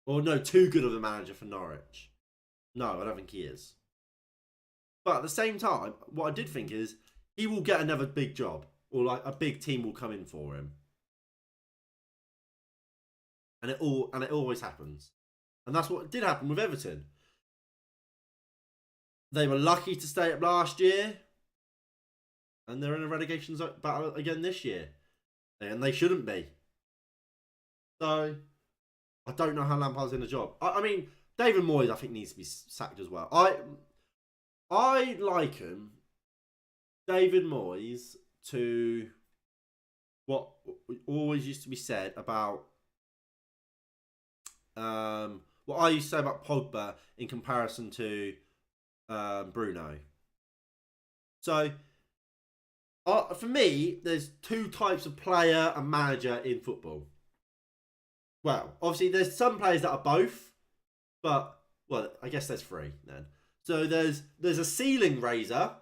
Or no, too good of a manager for Norwich? No, I don't think he is. But at the same time, what I did think is he will get another big job, or a big team will come in for him, and it always happens, and that's what did happen with Everton. They were lucky to stay up last year, and they're in a relegation battle again this year, and they shouldn't be. So I don't know how Lampard's in a job. I mean, David Moyes, I think, needs to be sacked as well. I liken David Moyes to what always used to be said about what I used to say about Pogba in comparison to Bruno. So for me, there's two types of player and manager in football. Well, obviously there's some players that are both, but I guess there's three then. So there's a ceiling raiser,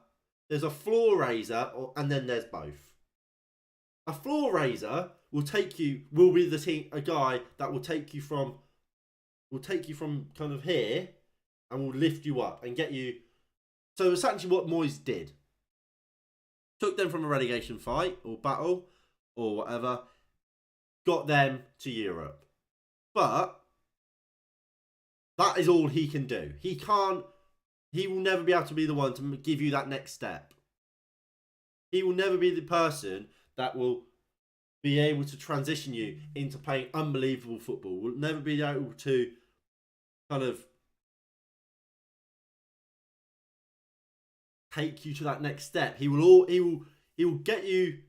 there's a floor raiser, and then there's both. A floor raiser will be a guy that will take you from kind of here and will lift you up and get you. So essentially what Moyes did, took them from a relegation fight or battle or whatever, got them to Europe. But that is all he can do. He will never be able to be the one to give you that next step. He will never be the person that will be able to transition you into playing unbelievable football. Will never be able to kind of take you to that next step. He will get you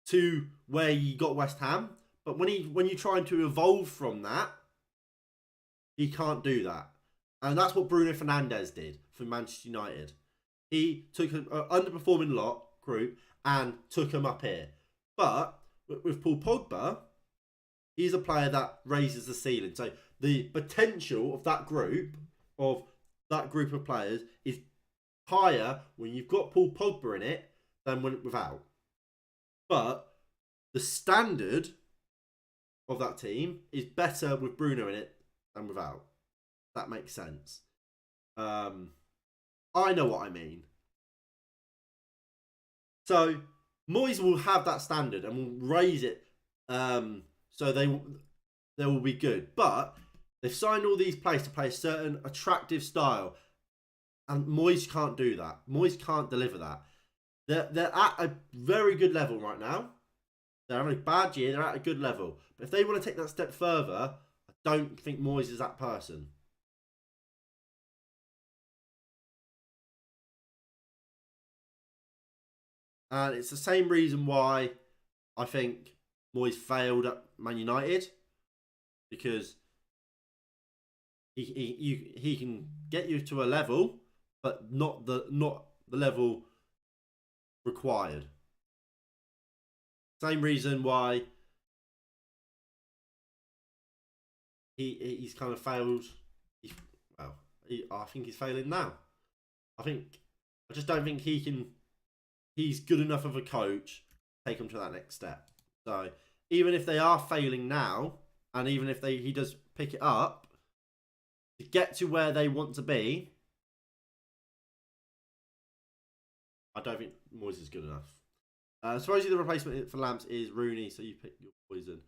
to where you got West Ham, but when you try to evolve from that, he can't do that. And that's what Bruno Fernandes did for Manchester United. He took an underperforming group and took them up here. But with Paul Pogba, he's a player that raises the ceiling. So the potential of that group of players is higher when you've got Paul Pogba in it than without. But the standard of that team is better with Bruno in it than without. That makes sense. I know what I mean. So Moyes will have that standard and will raise it, so they will be good. But they've signed all these players to play a certain attractive style, and Moyes can't do that. Moyes can't deliver that. They're at a very good level right now. They're having a bad year. They're at a good level. But if they want to take that step further, I don't think Moyes is that person. And it's the same reason why I think Moyes failed at Man United, because he can get you to a level, but not the level required. Same reason why he's kind of failed. I think he's failing now. I just don't think he's good enough of a coach to take them to that next step. So even if they are failing now, and even if he does pick it up, to get to where they want to be, I don't think Moyes is good enough. Supposedly the replacement for Lamps is Rooney, so you pick your poison.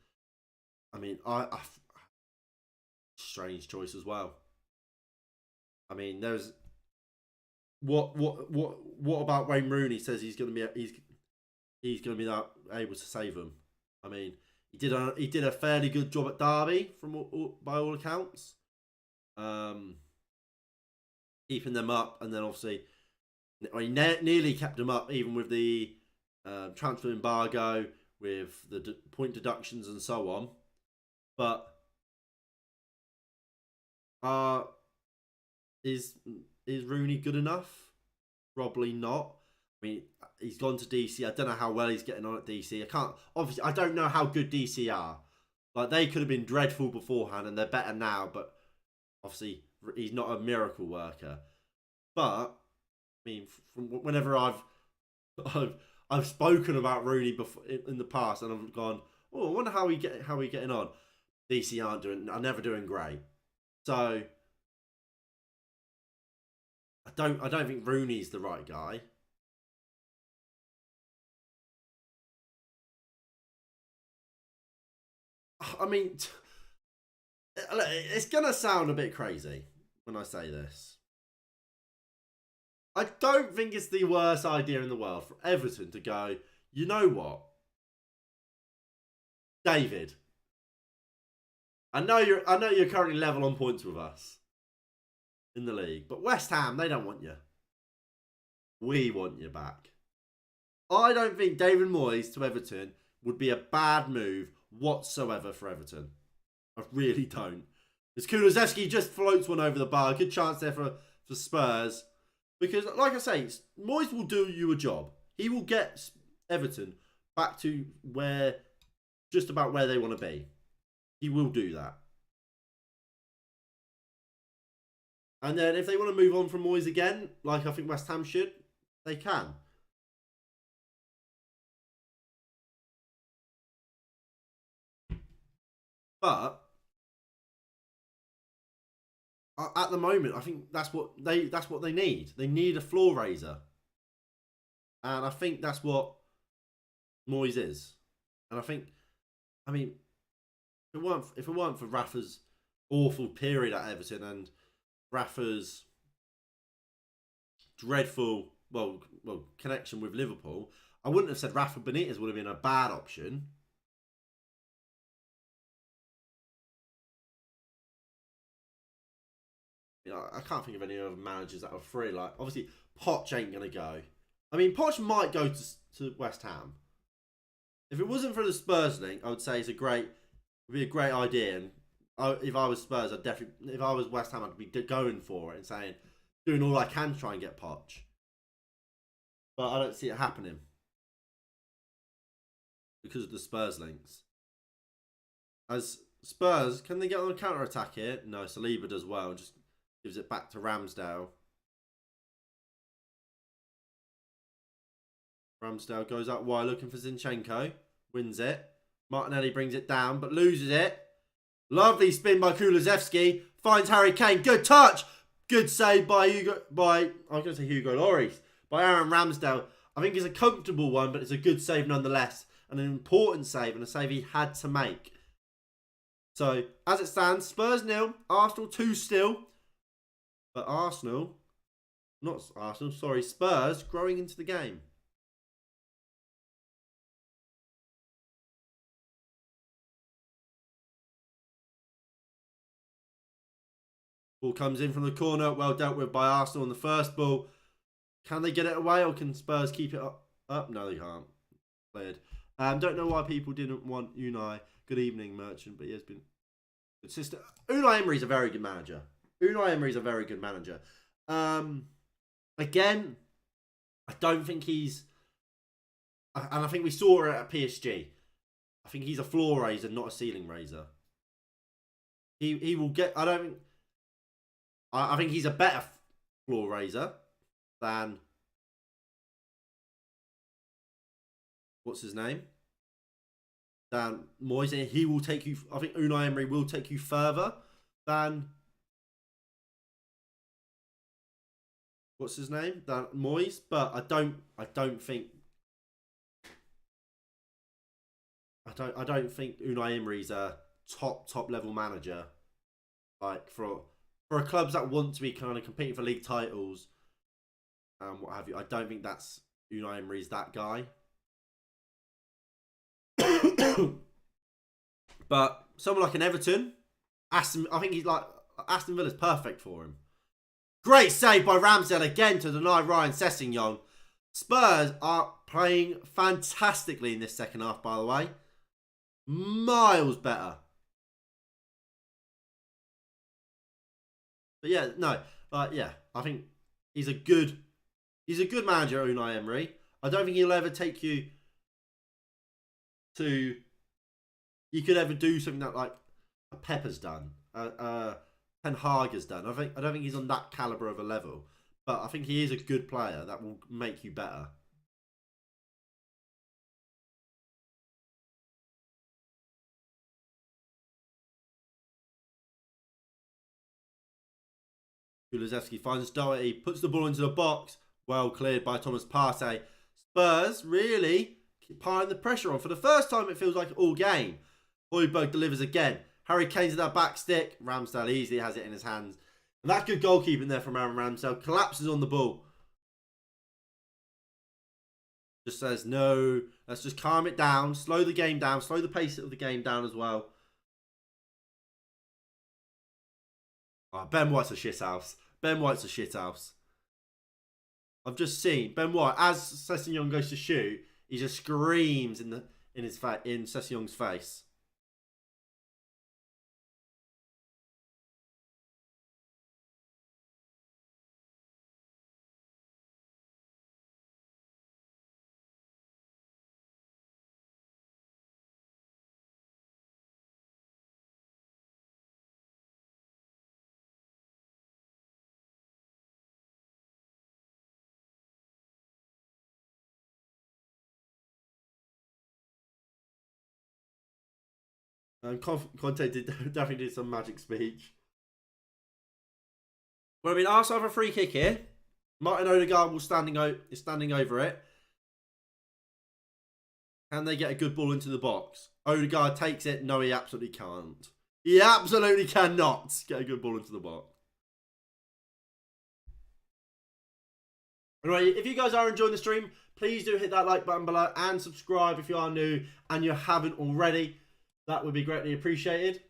I mean, I strange choice as well. I mean, there's what about Wayne Rooney says he's going to be able to save them. I mean, he did a fairly good job at Derby by all accounts, keeping them up, and then obviously he nearly kept them up even with the transfer embargo, with the point deductions and so on. But is Rooney good enough? Probably not. I mean, he's gone to DC. I don't know how well he's getting on at DC. I don't know how good DC are. Like, they could have been dreadful beforehand and they're better now, but obviously he's not a miracle worker. But I mean, from whenever I've spoken about Rooney before in the past, and I've gone, oh, I wonder how we getting on. DC are never doing great. So I don't think Rooney's the right guy. I mean, it's gonna sound a bit crazy when I say this. I don't think it's the worst idea in the world for Everton to go, you know what, David, I know you're currently level on points with us in the league, but West Ham, they don't want you. We want you back. I don't think David Moyes to Everton would be a bad move whatsoever for Everton. I really don't. As Kulusevski just floats one over the bar, good chance there for Spurs. Because, like I say, Moyes will do you a job. He will get Everton back to just about where they want to be. He will do that. And then if they want to move on from Moyes again, like I think West Ham should, they can. But at the moment, I think that's what they need. They need a floor raiser, and I think that's what Moyes is. And I mean, if it weren't for Rafa's awful period at Everton and Rafa's dreadful connection with Liverpool, I wouldn't have said Rafa Benitez would have been a bad option. You know, I can't think of any other managers that are free. Like, obviously, Poch ain't going to go. I mean, Poch might go to West Ham. If it wasn't for the Spurs link, I would say it'd be a great idea. And if I was Spurs, if I was West Ham, I'd be going for it and saying, doing all I can to try and get Poch. But I don't see it happening because of the Spurs links. As Spurs, can they get on a counter attack here? No, Saliba does well. Just gives it back to Ramsdale. Ramsdale goes out wide looking for Zinchenko. Wins it. Martinelli brings it down but loses it. Lovely spin by Kulusevski. Finds Harry Kane. Good touch. Good save by Hugo Lloris. By Aaron Ramsdale. I think it's a comfortable one, but it's a good save nonetheless. And an important save, and a save he had to make. So, as it stands, Spurs 0, Arsenal 2 still. But Spurs growing into the game. Ball comes in from the corner, well dealt with by Arsenal on the first ball. Can they get it away, or can Spurs keep it up? No, they can't. Cleared. Don't know why people didn't want Unai. Good evening, Merchant, but he has been consistent. Unai Emery's a very good manager. Again, I don't think he's, and I think we saw it at PSG. I think he's a floor raiser, not a ceiling raiser. He will get. I think he's a better floor raiser than, what's his name? Dan Moyes. He will take you. I think Unai Emery will take you further than, what's his name? Dan Moyes. But I don't think Unai Emery's a top level manager. Like for clubs that want to be kind of competing for league titles and what have you. I don't think that's Unai Emery's that guy. But someone like an Everton, I think he's like, Aston Villa's perfect for him. Great save by Ramsdale again to deny Ryan Sessegnon. Spurs are playing fantastically in this second half, by the way. Miles better. But yeah, no, I think he's a good manager, Unai Emery. I don't think he'll ever take you to, you could ever do something that like a Pepper's done, Ten Hag has done. I don't think he's on that caliber of a level, but I think he is a good player that will make you better. Kulusevski finds Doherty, puts the ball into the box. Well cleared by Thomas Partey. Spurs really piling the pressure on. For the first time, it feels like all game. Højbjerg delivers again. Harry Kane's at that back stick. Ramsdale easily has it in his hands. And that good goalkeeping there from Aaron Ramsdale. Collapses on the ball. Just says, no, let's just calm it down. Slow the game down. Slow the pace of the game down as well. Oh, Ben White's a shithouse. I've just seen Ben White, as Sessegnon goes to shoot, he just screams in Sessegnon's face. Conte definitely did some magic speech. Well, I mean, Arsenal have a free kick here. Martin Odegaard is standing over it. Can they get a good ball into the box? Odegaard takes it. No, he absolutely can't. He absolutely cannot get a good ball into the box. Anyway, if you guys are enjoying the stream, please do hit that like button below and subscribe if you are new and you haven't already. That would be greatly appreciated.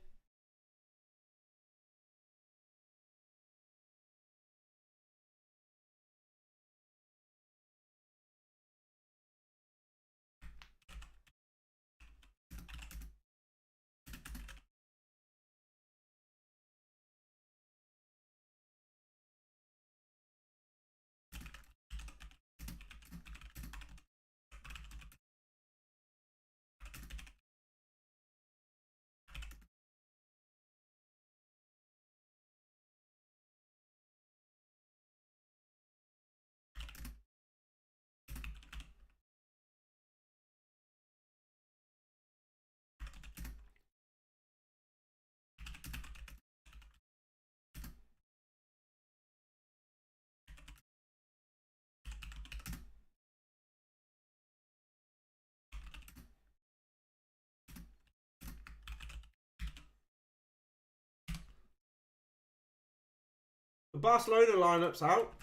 Barcelona lineups out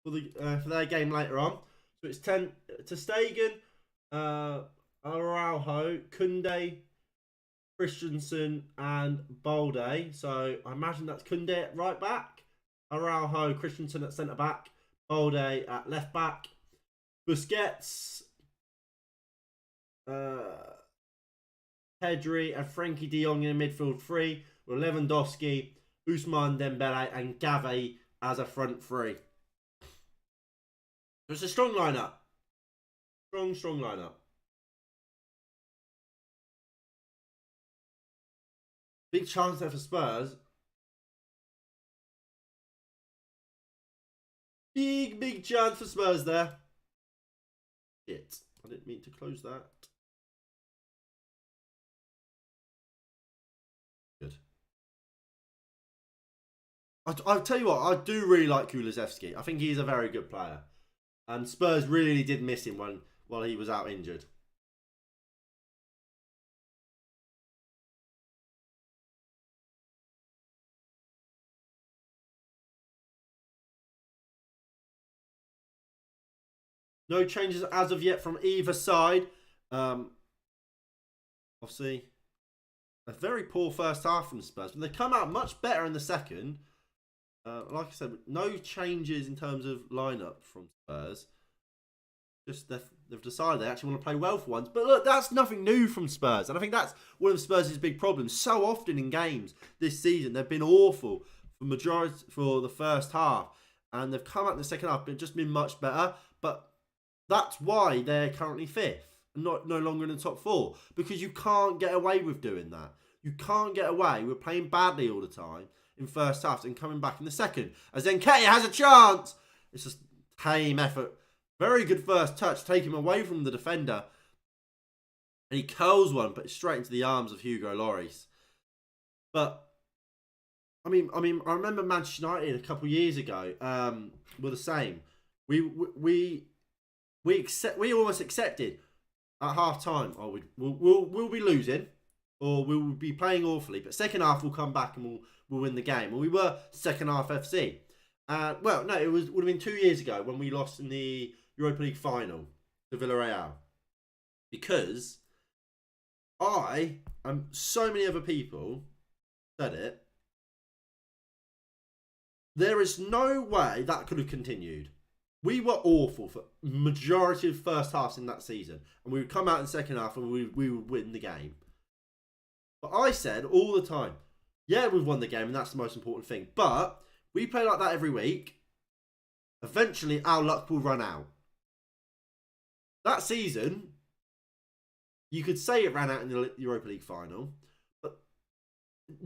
for their game later on. So it's 10 to Stegen, Araujo, Koundé, Christensen, and Balde. So I imagine that's Koundé at right back, Araujo, Christensen at centre back, Balde at left back, Busquets, Pedri, and Frankie de Jong in midfield three, with Lewandowski, Ousmane Dembele, and Gavi as a front three. So it's a strong lineup. Strong lineup. Big chance there for Spurs. Big chance for Spurs there. Shit. I didn't mean to close that. Good. I'll tell you what, I do really like Kulusevski. I think he's a very good player. And Spurs really did miss him while he was out injured. No changes as of yet from either side. Obviously, a very poor first half from the Spurs, but they come out much better in the second. Like I said, no changes in terms of lineup from Spurs. Just they've decided they actually want to play well for once. But look, that's nothing new from Spurs. And I think that's one of Spurs' big problems. So often in games this season, they've been awful for the first half. And they've come out in the second half, but just been much better. But that's why they're currently fifth and no longer in the top four. Because you can't get away with doing that. You can't get away with playing badly all the time in first half and coming back in the second. As Nketiah has a chance. It's just tame effort. Very good first touch. Take him away from the defender. And he curls one, but straight into the arms of Hugo Lloris. But, I mean, I remember Manchester United a couple of years ago were the same. We almost accepted at half time, oh, we'll be losing or we'll be playing awfully, but second half we'll come back and we'll win the game. And we were second half FC. Well, no, it would have been 2 years ago when we lost in the Europa League final to Villarreal. Because I and so many other people said it. There is no way that could have continued. We were awful for majority of first halves in that season. And we would come out in the second half and we would win the game. But I said all the time, yeah, we've won the game and that's the most important thing. But we play like that every week. Eventually, our luck will run out. That season, you could say it ran out in the Europa League final. But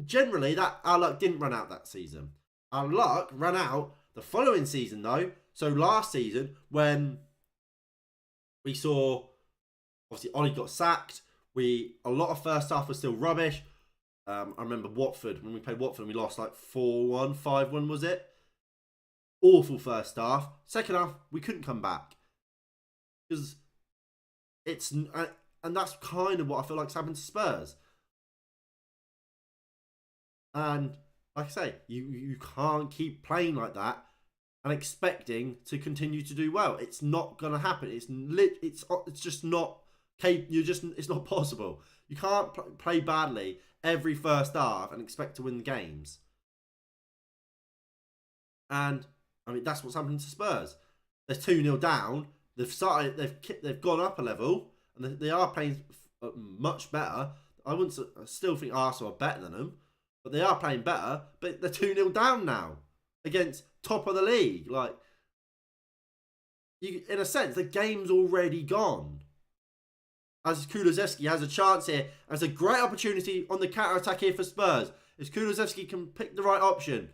generally, our luck didn't run out that season. Our luck ran out the following season, though. So last season, when we saw, obviously, Ollie got sacked. A lot of first half was still rubbish. I remember Watford, when we played Watford, and we lost like 4-1, 5-1, was it? Awful first half. Second half, we couldn't come back. Because and that's kind of what I feel like's happened to Spurs. And like I say, you can't keep playing like that and expecting to continue to do well. It's not going to happen. It's just not. It's not possible. You can't play badly every first half and expect to win the games. And I mean that's what's happening to Spurs. They're 2-0 down. They've gone up a level and they are playing much better. I still think Arsenal are better than them, but they are playing better. But they're 2-0 down now against top of the league. Like, in a sense, the game's already gone. As Kulusevski has a chance here. There's a great opportunity on the counter-attack here for Spurs. If Kulusevski can pick the right option.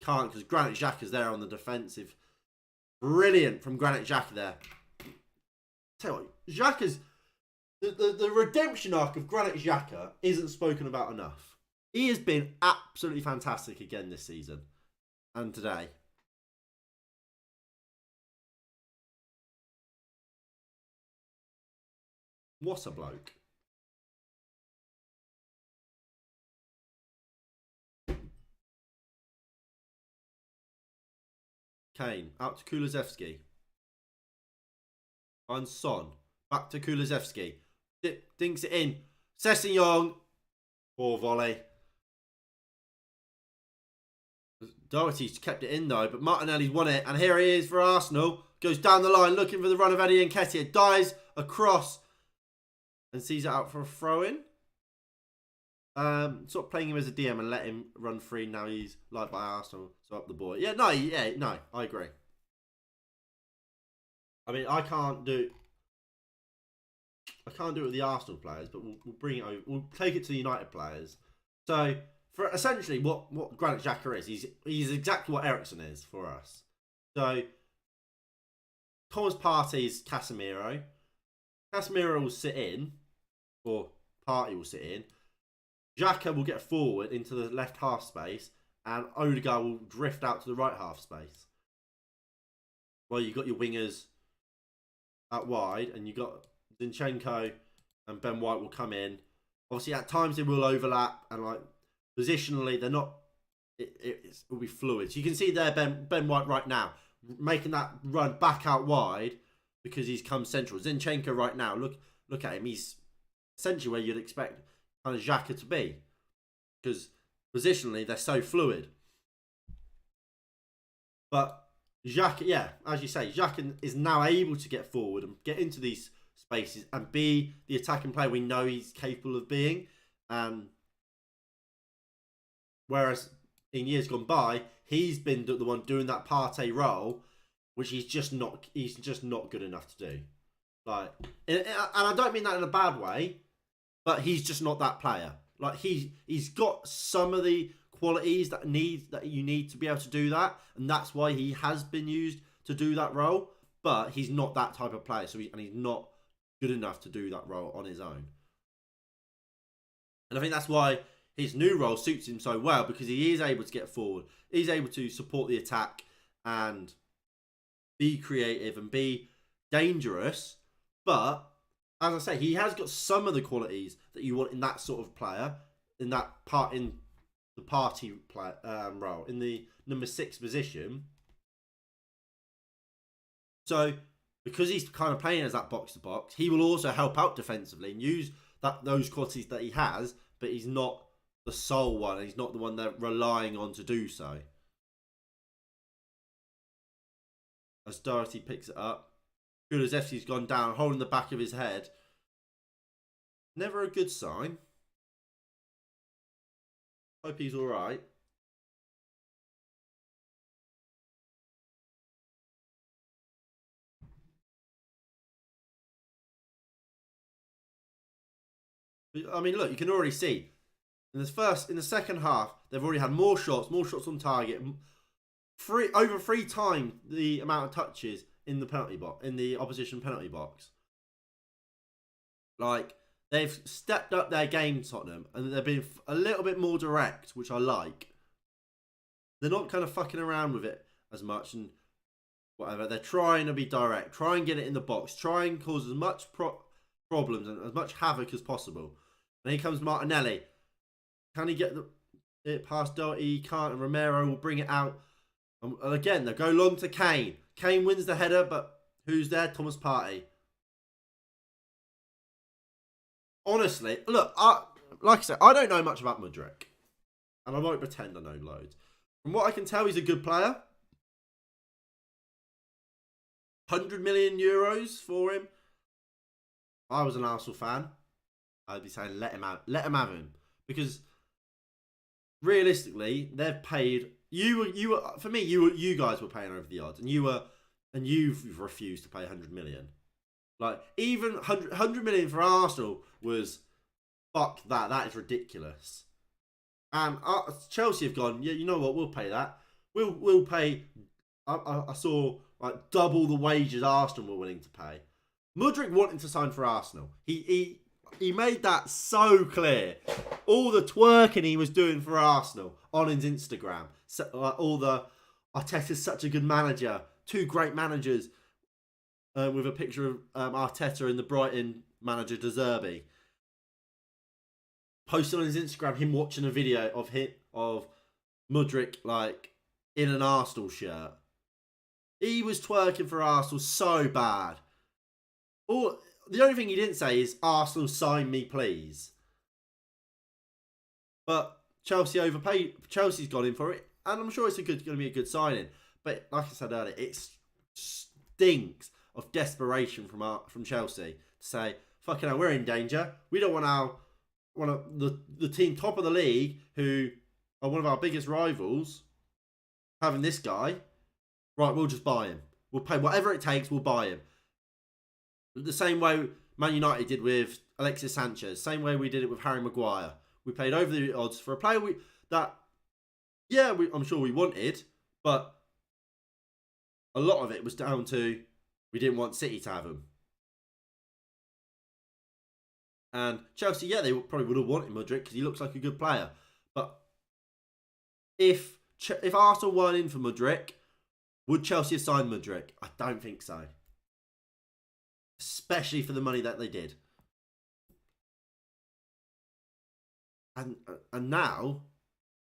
Can't, because Granit Xhaka's there on the defensive. Brilliant from Granit Xhaka there. Tell you what, Xhaka's... The redemption arc of Granit Xhaka isn't spoken about enough. He has been absolutely fantastic again this season. And today. What a bloke. Kane. Out to Kulusevski. On Son. Back to Kulusevski. Dinks it in. Sessegnon. Poor volley. Doherty's kept it in though, but Martinelli's won it. And here he is for Arsenal. Goes down the line looking for the run of Eddie Nketiah. Dives across and sees it out for a throw-in. Sort of playing him as a DM and let him run free. Now he's liked by Arsenal, so up the board. Yeah, no, I agree. I mean, I can't do it with the Arsenal players, but we'll bring it over. We'll take it to the United players. So for essentially what Granit Xhaka is, he's exactly what Eriksen is for us. So Thomas Partey's Casemiro. Casemiro will sit in, or Partey will sit in. Xhaka will get forward into the left half space, and Odegaard will drift out to the right half space. Well, you've got your wingers out wide, and you've got Zinchenko and Ben White will come in. Obviously, at times they will overlap, and like positionally, they're not. It will be fluid. So you can see there Ben White right now making that run back out wide because he's come central. Zinchenko right now, look at him. He's essentially where you'd expect kind of Xhaka to be, because positionally they're so fluid. But Xhaka, yeah, as you say, Xhaka is now able to get forward and get into these spaces and be the attacking player we know he's capable of being. Whereas in years gone by, he's been the one doing that Partey role, which he's just not good enough to do. Like, and I don't mean that in a bad way, but he's just not that player. Like he's got some of the qualities that you need to be able to do that, and that's why he has been used to do that role. But he's not that type of player, and he's not good enough to do that role on his own. And I think that's why his new role suits him so well, because he is able to get forward, he's able to support the attack and be creative and be dangerous, but as I say, he has got some of the qualities that you want in that sort of player, in the Partey play, role, in the number 6 position. So, because he's kind of playing as that box-to-box, he will also help out defensively and use those qualities that he has, but he's not the sole one. He's not the one they're relying on to do so. As Doherty picks it up, Kulusevski's gone down, holding the back of his head. Never a good sign. Hope he's all right. I mean, look, you can already see in the second half, they've already had more shots on target, over 3 times the amount of touches in the penalty box, in the opposition penalty box. Like, they've stepped up their game, Tottenham, and they've been a little bit more direct, which I like. They're not kind of fucking around with it as much and whatever. They're trying to be direct, try and get it in the box, try and cause as much problems and as much havoc as possible. And here comes Martinelli. Can he get it past Doherty? He can't, and Romero will bring it out. And again, they go long to Kane. Kane wins the header, but who's there? Thomas Partey. Honestly, look, like I said, I don't know much about Mudryk. And I won't pretend I know loads. From what I can tell, he's a good player. 100 million euros for him. If I was an Arsenal fan, I'd be saying let him out. Let him have him. Because realistically, they've paid for me, you guys were paying over the odds, and you've refused to pay 100 million. Like, even 100 million for Arsenal was, fuck that. That is ridiculous. And Chelsea have gone, yeah, you know what? We'll pay that. We'll pay. I saw like double the wages Arsenal were willing to pay. Mudryk wanting to sign for Arsenal. He made that so clear. All the twerking he was doing for Arsenal on his Instagram. So, all the Arteta's such a good manager. 2 great managers. With a picture of Arteta and the Brighton manager De Zerbi. Posted on his Instagram him watching a video of Mudryk like in an Arsenal shirt. He was twerking for Arsenal so bad. The only thing he didn't say is, Arsenal, sign me, please. But Chelsea overpaid. Chelsea's got in for it. And I'm sure it's going to be a good signing. But like I said earlier, it stinks of desperation from Chelsea to say, fucking hell, we're in danger. We don't want the team top of the league, who are one of our biggest rivals, having this guy. Right, we'll just buy him. We'll pay whatever it takes, we'll buy him. The same way Man United did with Alexis Sanchez. Same way we did it with Harry Maguire. We paid over the odds for a player I'm sure we wanted, but a lot of it was down to we didn't want City to have him. And Chelsea, they probably would have wanted Mudryk because he looks like a good player. But if Arsenal weren't in for Mudryk, would Chelsea have signed Mudryk? I don't think so. Especially for the money that they did. And now,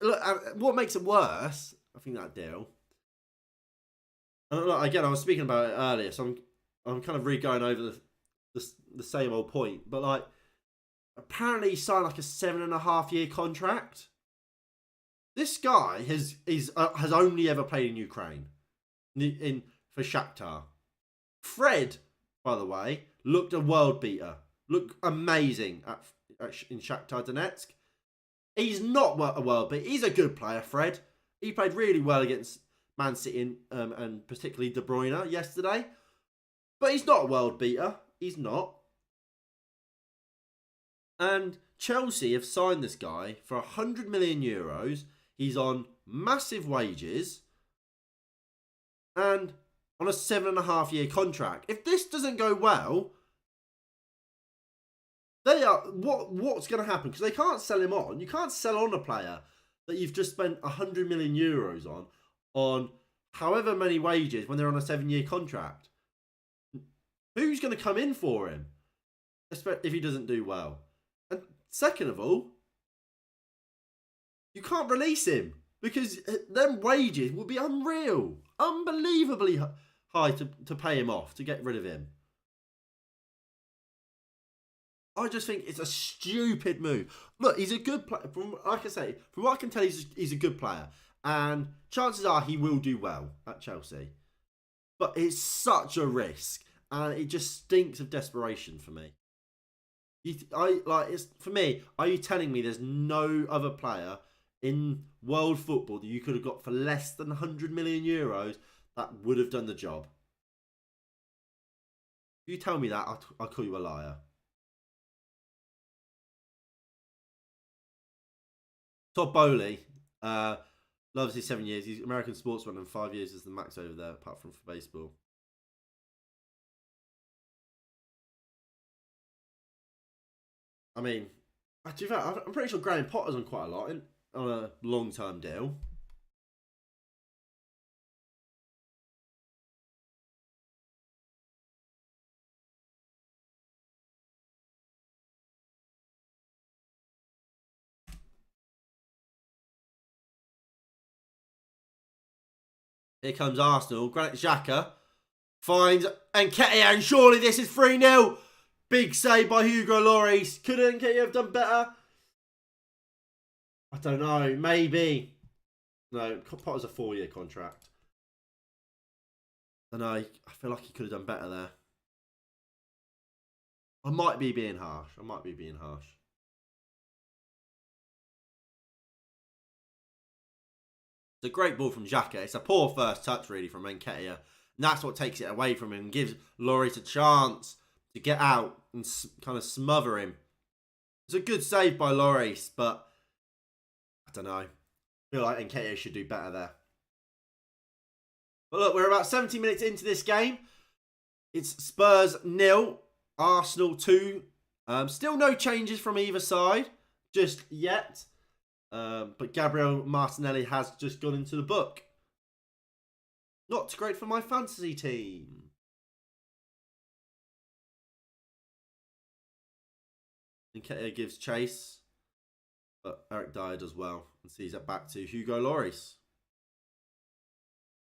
look, what makes it worse, I think, that deal. And look, again, I was speaking about it earlier, so I'm kind of re-going over the same old point. But like, apparently he signed like a 7.5-year contract. This guy has only ever played in Ukraine, for Shakhtar. Fred, by the way, looked a world beater. Looked amazing in Shakhtar Donetsk. He's not a world beater. He's a good player, Fred. He played really well against Man City and particularly De Bruyne yesterday. But he's not a world beater. He's not. And Chelsea have signed this guy for 100 million euros. He's on massive wages and on a 7.5-year contract. If this doesn't go well, what's going to happen? Because they can't sell him on. You can't sell on a player that you've just spent 100 million euros on however many wages when they're on a 7-year contract. Who's going to come in for him if he doesn't do well? And second of all, you can't release him because them wages will be unreal, unbelievably high to pay him off, to get rid of him. I just think it's a stupid move. Look, he's a good player. From what I can tell, he's a good player, and chances are he will do well at Chelsea. But it's such a risk, and it just stinks of desperation for me. For me, are you telling me there's no other player in world football that you could have got for less than 100 million euros that would have done the job? If you tell me that, I'll call you a liar. Todd Bowley loves his 7 years. He's American sportsman, and 5 years is the max over there, apart from for baseball. I mean, to be fair, I'm pretty sure Graham Potter's on quite a lot on a long-term deal. Here comes Arsenal. Granit Xhaka finds Nketiah, and surely this is 3-0. Big save by Hugo Lloris. Could Nketiah have done better? I don't know. Maybe. No, Potter's a 4-year contract. I don't know. I feel like he could have done better there. I might be being harsh. It's a great ball from Xhaka. It's a poor first touch, really, from Nketiah. And that's what takes it away from him and gives Lloris a chance to get out and kind of smother him. It's a good save by Lloris, but I don't know. I feel like Nketiah should do better there. But look, we're about 70 minutes into this game. It's Spurs 0, Arsenal 2. Still no changes from either side just yet. But Gabriel Martinelli has just gone into the book. Not great for my fantasy team. Nketiah gives chase, but Eric Dyer does well and sees it back to Hugo Lloris.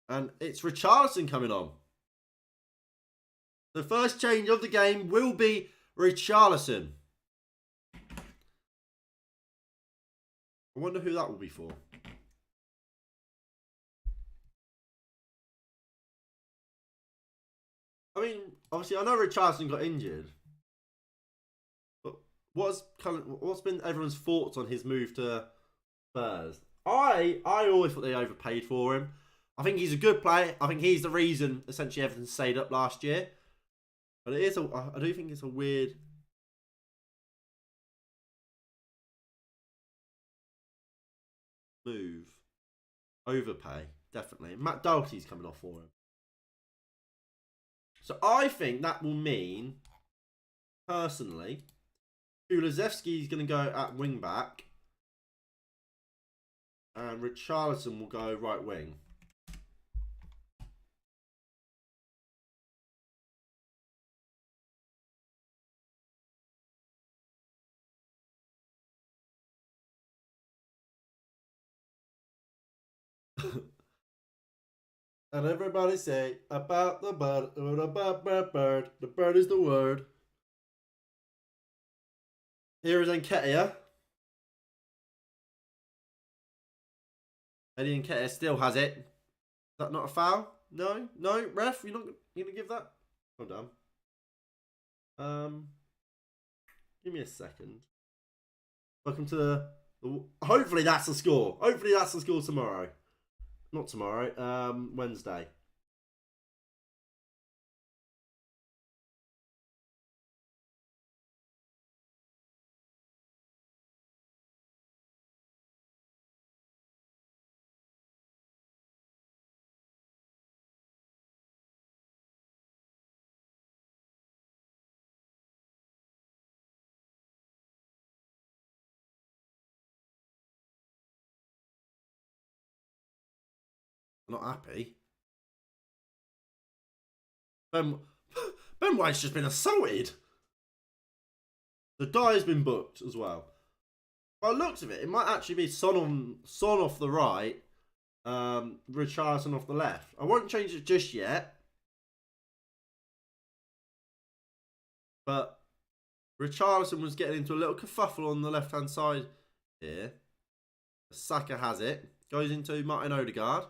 And it's Richarlison coming on. The first change of the game will be Richarlison. I wonder who that will be for. I mean, obviously, I know Richarlison got injured, but what's been everyone's thoughts on his move to Spurs? I always thought they overpaid for him. I think he's a good player. I think he's the reason essentially everything stayed up last year. But I do think it's a weird move. Overpay, definitely. Matt Doherty's coming off for him. So I think that will mean, personally, Kulusevski's going to go at wing back. And Richarlison will go right wing. And everybody say about the bird, bird. The bird is the word. Here is Nketiah. Eddie Nketiah still has it. Is that not a foul? No, ref, you're not gonna give that? Hold on. Give me a second. Welcome to the hopefully that's the score. Hopefully that's the score tomorrow. Not tomorrow. Wednesday. I'm not happy. Ben White's just been assaulted. The die's been booked as well. By the looks of it, it might actually be Son off the right, Richarlison off the left. I won't change it just yet. But Richarlison was getting into a little kerfuffle on the left-hand side here. Saka has it. Goes into Martin Odegaard.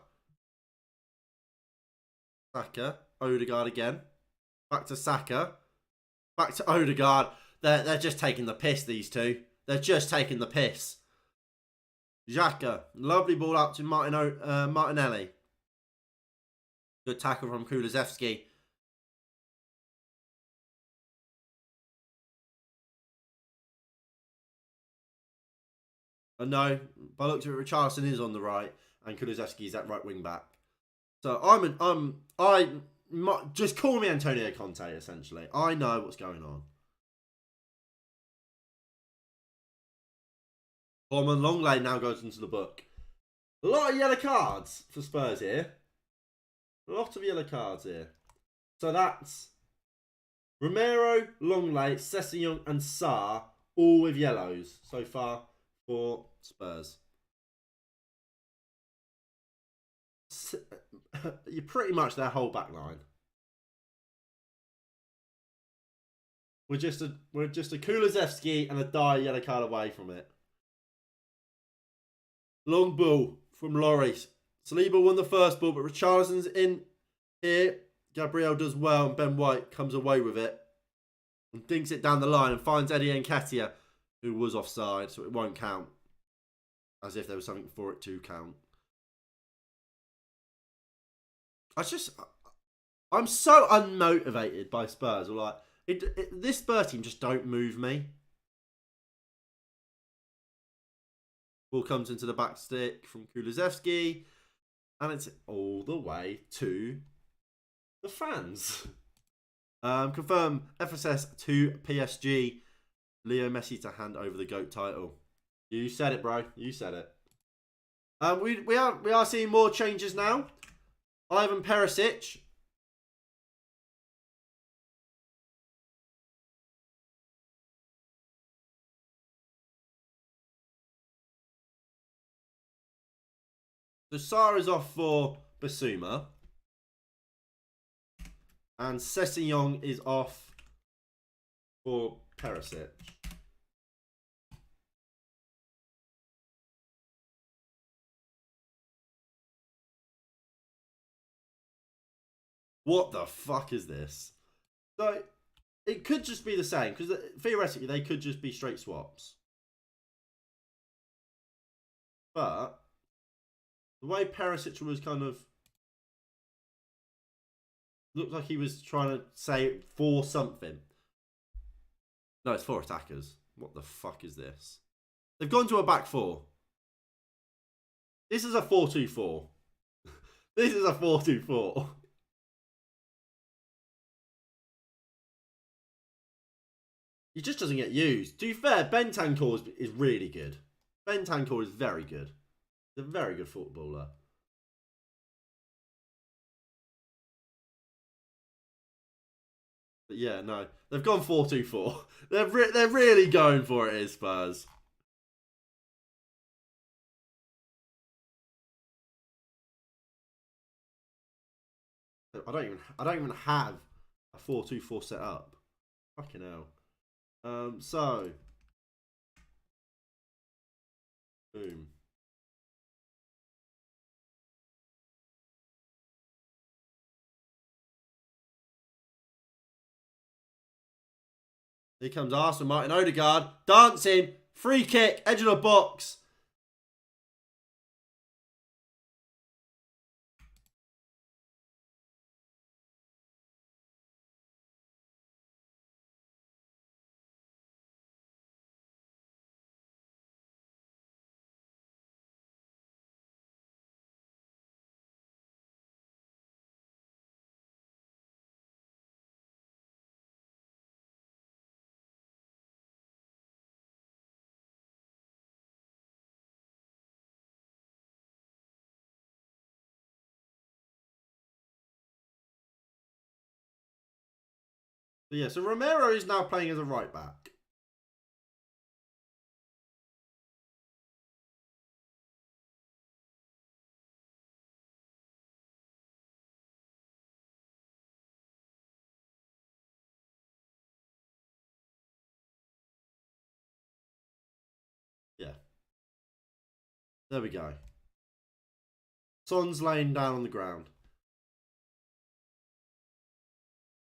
Saka. Odegaard again. Back to Saka. Back to Odegaard. They're just taking the piss, these two. They're just taking the piss. Xhaka. Lovely ball out to Martinelli. Good tackle from Kulusevski. And no, by the looks of it, Richarlison is on the right, and Kulusevski is at right wing back. So just call me Antonio Conte. Essentially, I know what's going on. Coleman Longley now goes into the book. A lot of yellow cards for Spurs here. A lot of yellow cards here. So that's Romero, Longley, Sessegnon, and Sarr, all with yellows so far for Spurs. You're pretty much their whole back line. We're just a Kulusevski and a Dyer yellow card away from it. Long ball from Lloris. Saliba won the first ball, but Richarlison's in here. Gabriel does well, and Ben White comes away with it and dinks it down the line and finds Eddie Nketiah, who was offside, so it won't count. As if there was something for it to count. I'm so unmotivated by Spurs. Like this Spurs team just don't move me. Ball comes into the back stick from Kulusevski, and it's all the way to the fans. Confirm FSS to PSG. Leo Messi to hand over the GOAT title. You said it, bro. You said it. We are seeing more changes now. Ivan Perisic. So Sarr is off for Basuma. And Sessegnon is off for Perisic. What the fuck is this? So, it could just be the same, because theoretically they could just be straight swaps. But the way Perisic was kind of looked like he was trying to say for something. No, it's for attackers. What the fuck is this? They've gone to a back four. This is a 4-2-4. This is a 4-2-4. He just doesn't get used. To be fair, Bentancur is really good. Bentancur is very good. He's a very good footballer. But yeah, no. They've gone 4-2-4. They're really going for it, Spurs. I don't even have a 4-2-4 set up. Fucking hell. So boom. Here comes Arsenal, Martin Odegaard. Dancing. Free kick. Edge of the box. But yeah, so Romero is now playing as a right back. Yeah. There we go. Son's laying down on the ground.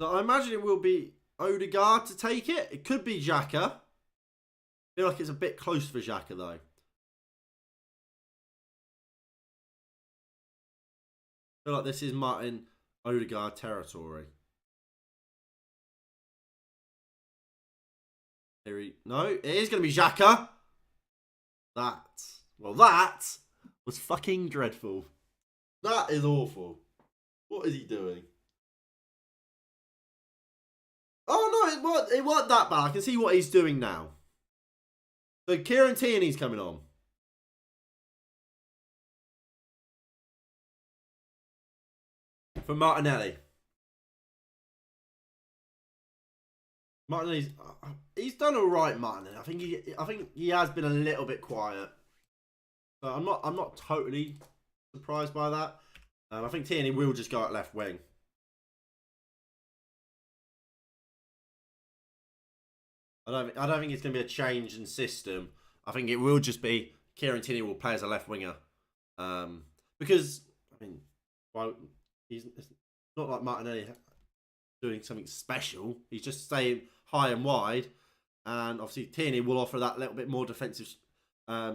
So I imagine it will be Odegaard to take it. It could be Xhaka. I feel like it's a bit close for Xhaka though. I feel like this is Martin Odegaard territory. No, it is going to be Xhaka. That was fucking dreadful. That is awful. What is he doing? Oh no, it wasn't that bad. I can see what he's doing now. So Kieran Tierney's coming on. For Martinelli. Martinelli's he's done all right, Martinelli. I think he has been a little bit quiet. But I'm not totally surprised by that. I think Tierney will just go at left wing. I don't think it's going to be a change in system. I think it will just be Kieran Tierney will play as a left winger. Because I mean, well, it's not like Martinelli doing something special. He's just staying high and wide, and obviously Tierney will offer that little bit more defensive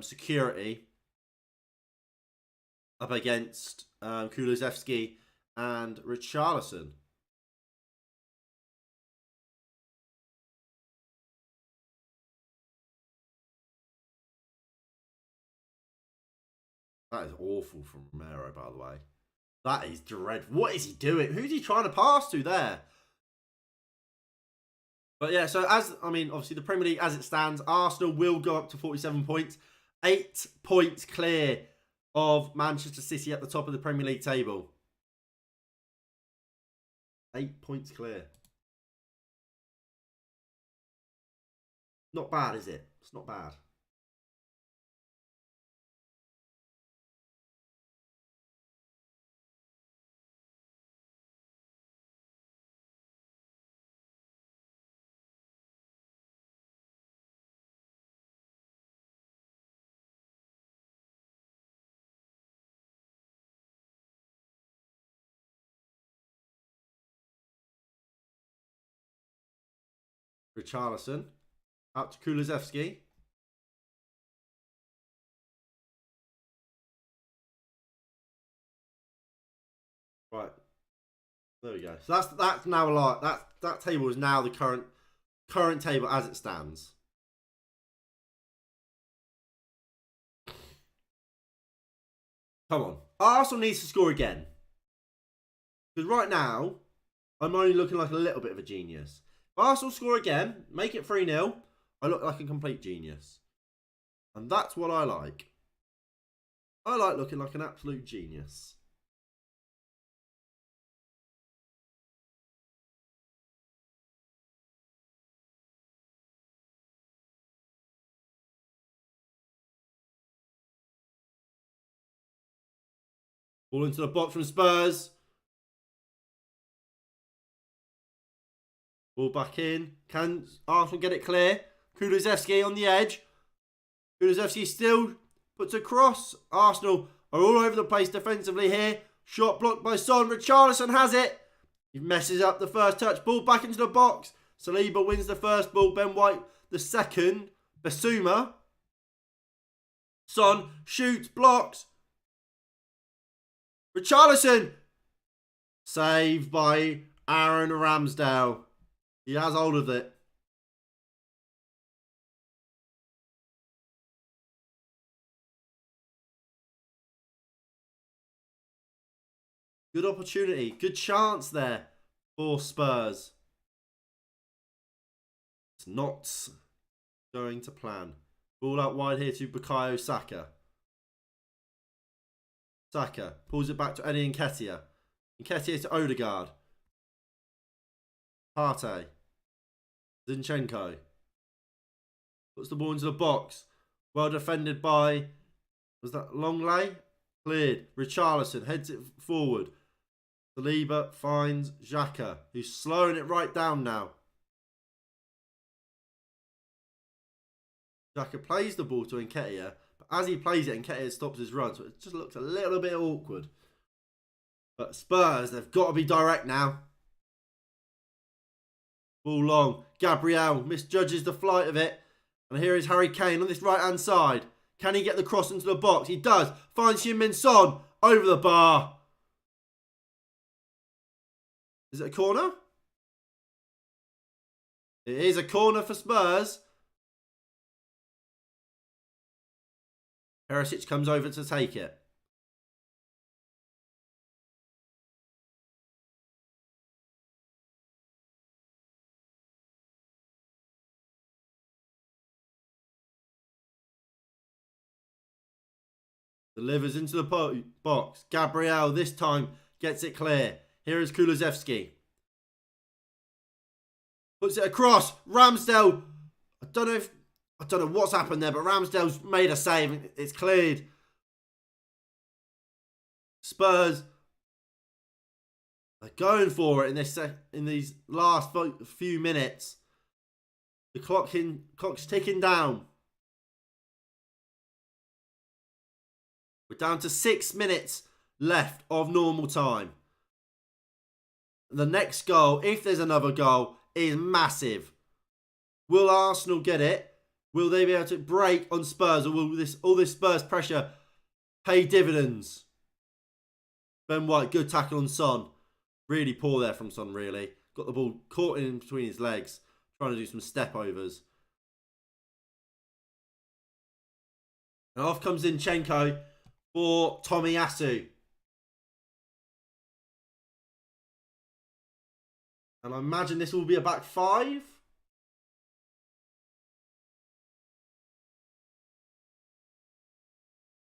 security up against Kulusevski and Richarlison. That is awful from Romero, by the way. That is dreadful. What is he doing? Who's he trying to pass to there? But yeah, so obviously the Premier League as it stands, Arsenal will go up to 47 points. 8 points clear of Manchester City at the top of the Premier League table. 8 points clear. Not bad, is it? It's not bad. Richarlison. Out to Kulusevski. Right. There we go. So that's now like that table is now the current table as it stands. Come on. Arsenal needs to score again. Because right now, I'm only looking like a little bit of a genius. If Arsenal score again, make it 3-0, I look like a complete genius. And that's what I like. I like looking like an absolute genius. Ball into the box from Spurs. Ball back in. Can Arsenal get it clear? Kulusevski on the edge. Kulusevski still puts a cross. Arsenal are all over the place defensively here. Shot blocked by Son. Richarlison has it. He messes up the first touch. Ball back into the box. Saliba wins the first ball. Ben White the second. Basuma. Son shoots, blocks. Richarlison. Saved by Aaron Ramsdale. He has hold of it. Good opportunity. Good chance there for Spurs. It's not going to plan. Ball out wide here to Bukayo Saka. Saka pulls it back to Eddie Nketiah. Nketiah to Odegaard. Partey. Zinchenko. Puts the ball into the box. Well defended by... Was that Longley? Cleared. Richarlison heads it forward. Saliba finds Xhaka, who's slowing it right down now. Xhaka plays the ball to Nketiah, but as he plays it, Nketiah stops his run, so it just looks a little bit awkward. But Spurs, they've got to be direct now. Ball long. Gabriel misjudges the flight of it. And here is Harry Kane on this right-hand side. Can he get the cross into the box? He does. Finds Heung-min Son over the bar. Is it a corner? It is a corner for Spurs. Perisic comes over to take it. Delivers into the box. Gabriel this time gets it clear. Here is Kulusevski. Puts it across. Ramsdale. I don't know what's happened there, but Ramsdale's made a save. It's cleared. Spurs are going for it in these last few minutes. The clock's ticking down. We're down to 6 minutes left of normal time. The next goal, if there's another goal, is massive. Will Arsenal get it? Will they be able to break on Spurs? Or will all this Spurs pressure pay dividends? Ben White, good tackle on Son. Really poor there from Son, really. Got the ball caught in between his legs. Trying to do some step overs. And off comes Zinchenko for Tomiyasu. And I imagine this will be a back five.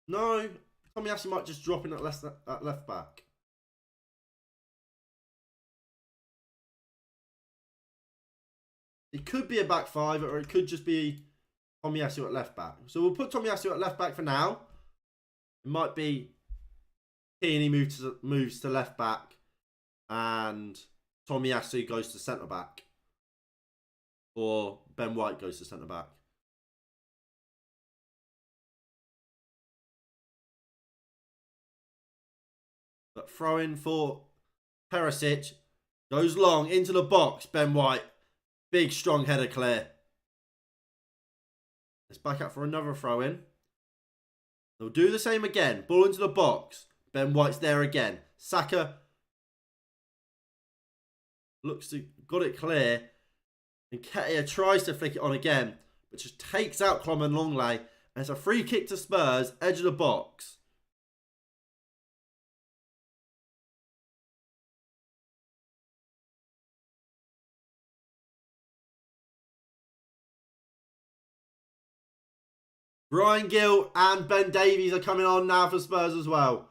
No, Tomiyasu might just drop in at left back. It could be a back five, or it could just be Tomiyasu at left back. So we'll put Tomiyasu at left back for now. It might be Kearney moves to left back, and Tomiyasu goes to centre back, or Ben White goes to centre back. But throw in for Perisic. Goes long into the box. Ben White Big, strong header clear. Let's back up for another throw in. They'll do the same again. Ball into the box. Ben White's there again. Saka looks to got it clear. And Ketia tries to flick it on again, but just takes out Clement Longley. And it's a free kick to Spurs, edge of the box. Brian Gill and Ben Davies are coming on now for Spurs as well.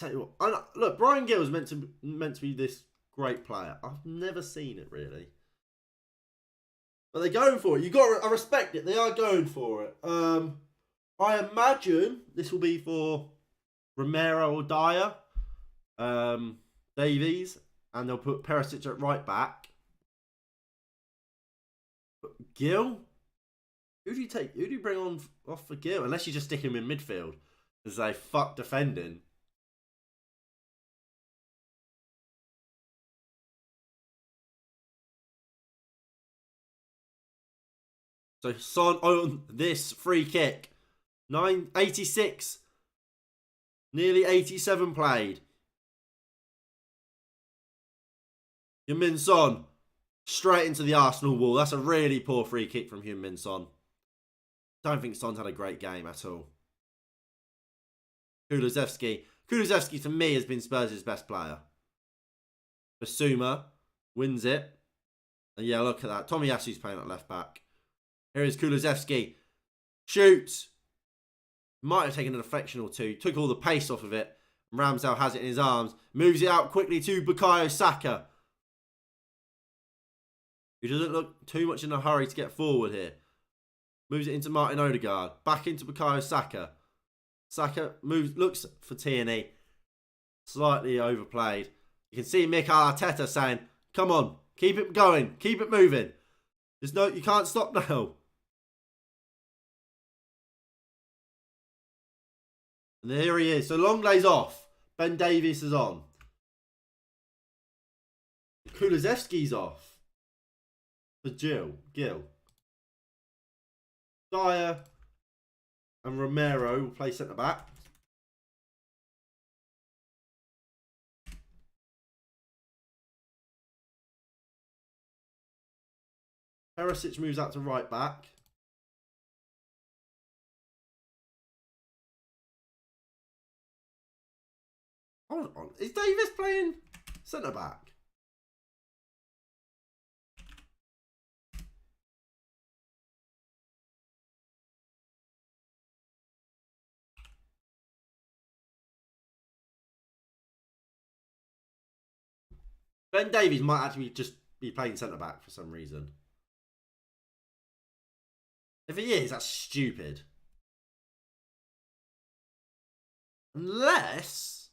Tell you what, look, Brian Gill is meant to be this great player. I've never seen it really, but they're going for it. I respect it. They are going for it. I imagine this will be for Romero or Dyer, Davies, and they'll put Perisic at right back. But Gill. Who do you bring on off for Gill? Unless you just stick him in midfield and say, fuck defending. So Son on this free kick. 86. Nearly 87 played. Heung-min Son. Straight into the Arsenal wall. That's a really poor free kick from Heung-min Son. Don't think Son's had a great game at all. Kulusevski. Kulusevski, to me, has been Spurs' best player. Basuma wins it. And yeah, look at that. Tomiyasu's playing at left back. Here is Kulusevski. Shoots. Might have taken a deflection or two. Took all the pace off of it. Ramsdale has it in his arms. Moves it out quickly to Bukayo Saka. Who doesn't look too much in a hurry to get forward here. Moves it into Martin Odegaard. Back into Bukayo Saka. Saka looks for Tierney. Slightly overplayed. You can see Mikel Arteta saying, come on, keep it going, keep it moving. You can't stop now. And here he is. So Longley's off. Ben Davies is on. Kulusevski's off. For Gill. Dyer and Romero will play centre back. Perisic moves out to right back. Hold on. Is Davis playing centre back? Ben Davies might actually just be playing centre-back for some reason. If he is, that's stupid. Unless...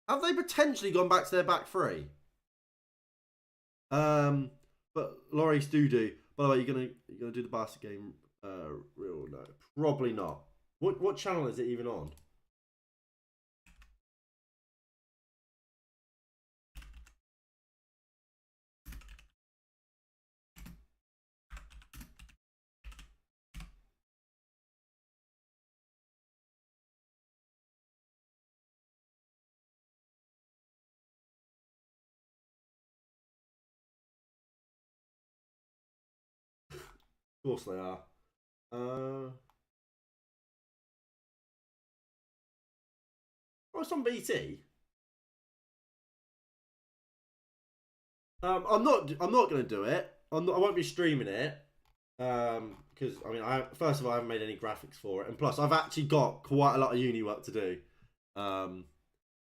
have they potentially gone back to their back three? But Lloris do. By the way, you're gonna do the Barca game real? No, probably not. What channel is it even on? Of course they are. Oh, it's on BT. I'm not going to do it. I won't be streaming it. Because I mean, first of all, I haven't made any graphics for it, and plus, I've actually got quite a lot of uni work to do.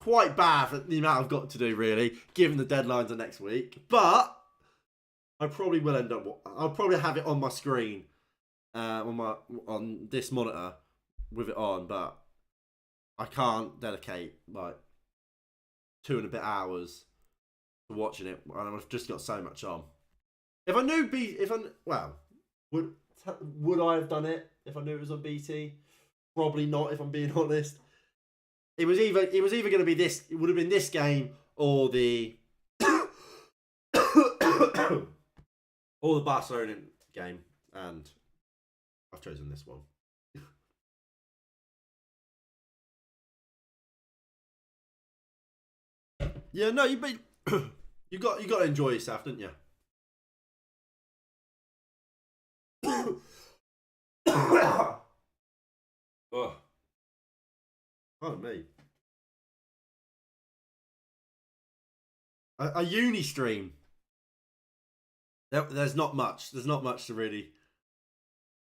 Quite bad for the amount I've got to do, really, given the deadlines of next week. But I probably will end up. I'll probably have it on my screen, on this monitor, with it on. But I can't dedicate like 2 and a bit hours to watching it, and I've just got so much on. If I knew would I have done it if I knew it was on BT? Probably not, if I'm being honest. It was either going to be this. It would have been this game or the or the Barcelona game, and I've chosen this one. Yeah, no, you got to enjoy yourself, didn't you? Oh, pardon me. A uni stream. There's not much. There's not much to really.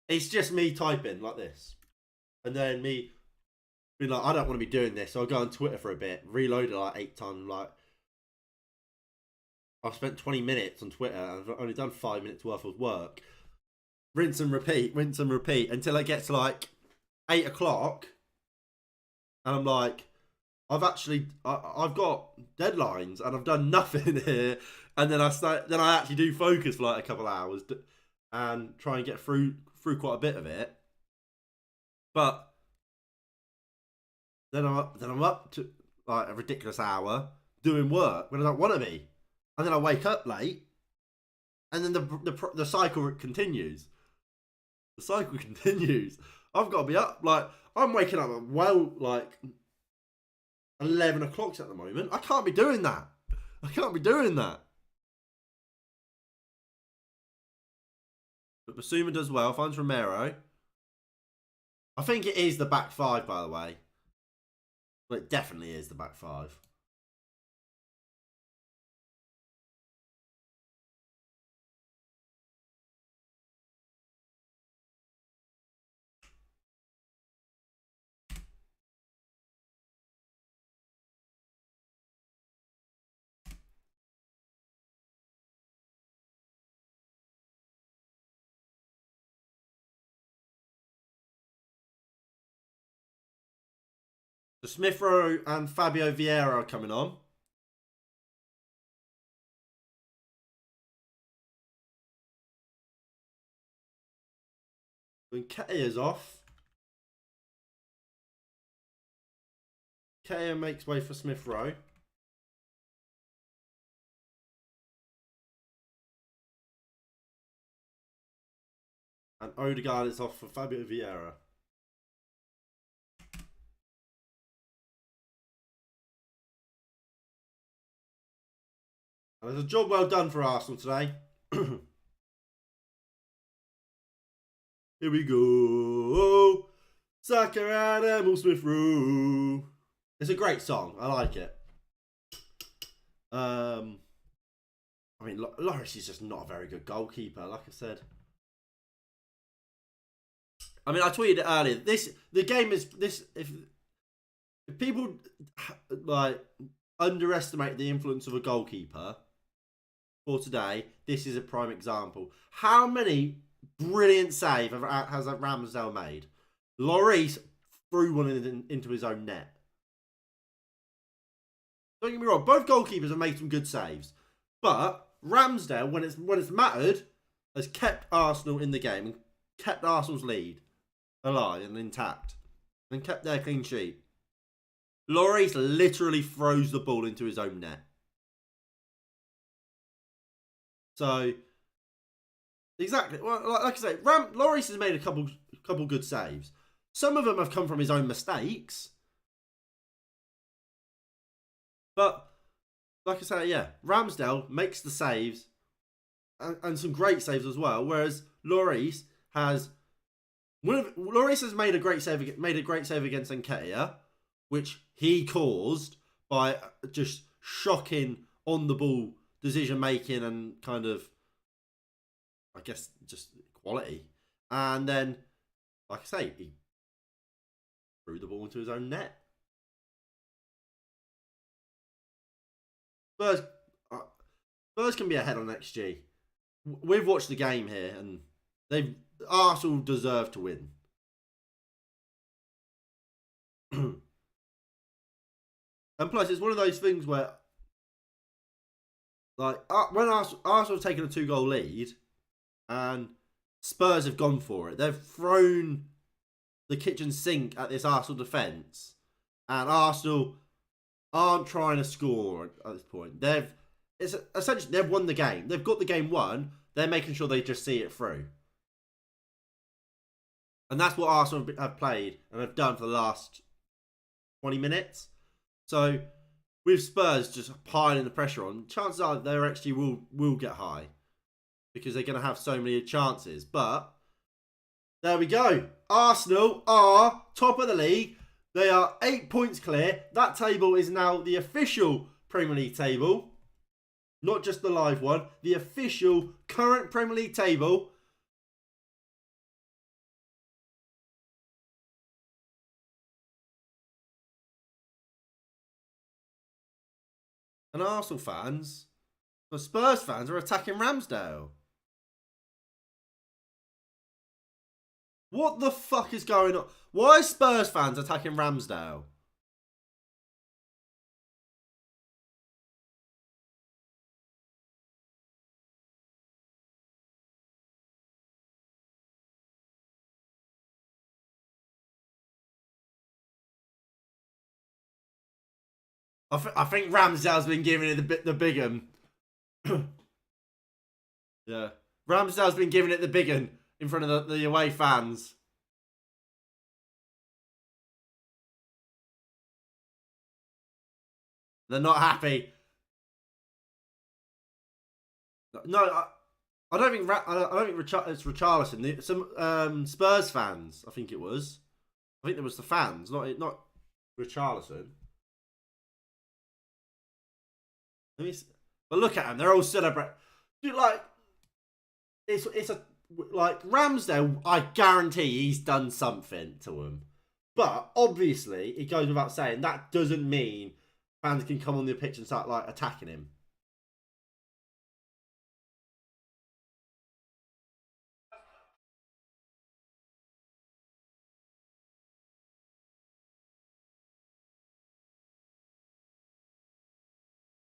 It's just me typing like this, and then me being like, I don't want to be doing this, so I'll go on Twitter for a bit, reload it like 8 times. Like, I've spent 20 minutes on Twitter, and I've only done 5 minutes worth of work. Rinse and repeat until it gets like 8 o'clock, and I'm like, I've got deadlines and I've done nothing here, and then I actually do focus for like a couple of hours and try and get through quite a bit of it, but then I'm up to like a ridiculous hour doing work when I don't want to be, and then I wake up late, and then the cycle continues. The cycle continues. I've got to be up, like, I'm waking up at like 11 o'clock at the moment. I can't be doing that. But Basuma does well. Finds Romero. I think it is the back five, by the way. But it definitely is the back five. So Smith Rowe and Fabio Vieira are coming on. When Ketia's off. Ketia makes way for Smith Rowe. And Odegaard is off for Fabio Vieira. And there's a job well done for Arsenal today. Here we go. Saka Adam Smith Rowe. It's a great song. I like it. I mean, Lloris is just not a very good goalkeeper, like I said. I mean, I tweeted it earlier. The game is this. If people like underestimate the influence of a goalkeeper for today, this is a prime example. How many brilliant saves has Ramsdale made? Lloris threw one into his own net. Don't get me wrong, both goalkeepers have made some good saves, but Ramsdale, when it's mattered, has kept Arsenal in the game and kept Arsenal's lead alive and intact, and kept their clean sheet. Lloris literally throws the ball into his own net. So, exactly. Well, like I say, Lloris has made a couple good saves. Some of them have come from his own mistakes. But, like I say, yeah, Ramsdale makes the saves and some great saves as well. Whereas Lloris has made a great save against Nketiah, which he caused by just shocking on the ball decision making and kind of, I guess, just quality. And then, like I say, he threw the ball into his own net. Spurs can be ahead on XG. We've watched the game here, and Arsenal deserve to win. And plus, it's one of those things where, like, when Arsenal have taken a 2-goal lead, and Spurs have gone for it, they've thrown the kitchen sink at this Arsenal defence, and Arsenal aren't trying to score at this point. Essentially they've won the game. They've got the game won. They're making sure they just see it through. And that's what Arsenal have played and have done for the last 20 minutes. So with Spurs just piling the pressure on, chances are they actually will get high because they're going to have so many chances. But there we go. Arsenal are top of the league. They are 8 points clear. That table is now the official Premier League table. Not just the live one. The official current Premier League table. And Arsenal fans, the Spurs fans are attacking Ramsdale. What the fuck is going on? Why are Spurs fans attacking Ramsdale? I think Ramsdale's been giving it the big un. Yeah. Ramsdale's been giving it the big un in front of the away fans. They're not happy. No, I don't think it's Richarlison. Some Spurs fans, I think it was. I think it was the fans, not Richarlison. But look at them; they're all celebrating. Dude, like it's like Ramsdale. I guarantee he's done something to him, but obviously it goes without saying that doesn't mean fans can come on the pitch and start like attacking him.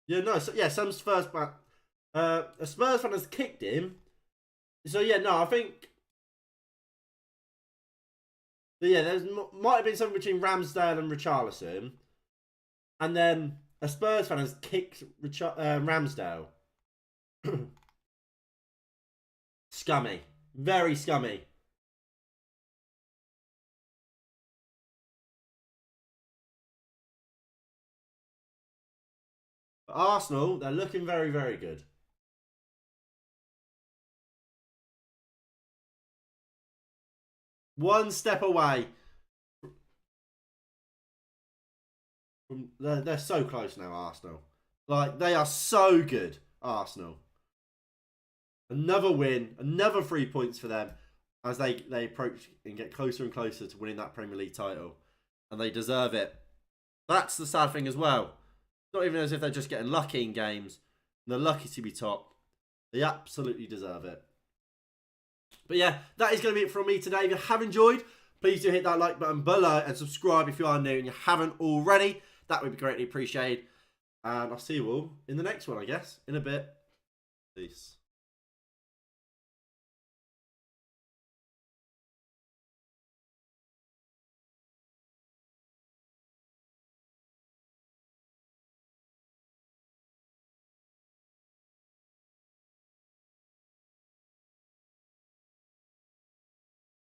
Yeah, no, so, yeah, some Spurs fan, a Spurs fan has kicked him. So yeah, no, I think, but yeah, there might have been something between Ramsdale and Richarlison, and then a Spurs fan has kicked Ramsdale. Scummy, very scummy. But Arsenal, they're looking very, very good. One step away. They're so close now, Arsenal. Like, they are so good, Arsenal. Another win, another 3 points for them as they approach and get closer and closer to winning that Premier League title. And they deserve it. That's the sad thing as well. Not even as if they're just getting lucky in games. They're lucky to be top. They absolutely deserve it. But yeah, that is going to be it from me today. If you have enjoyed, please do hit that like button below and subscribe if you are new and you haven't already. That would be greatly appreciated. And I'll see you all in the next one, I guess, in a bit. Peace.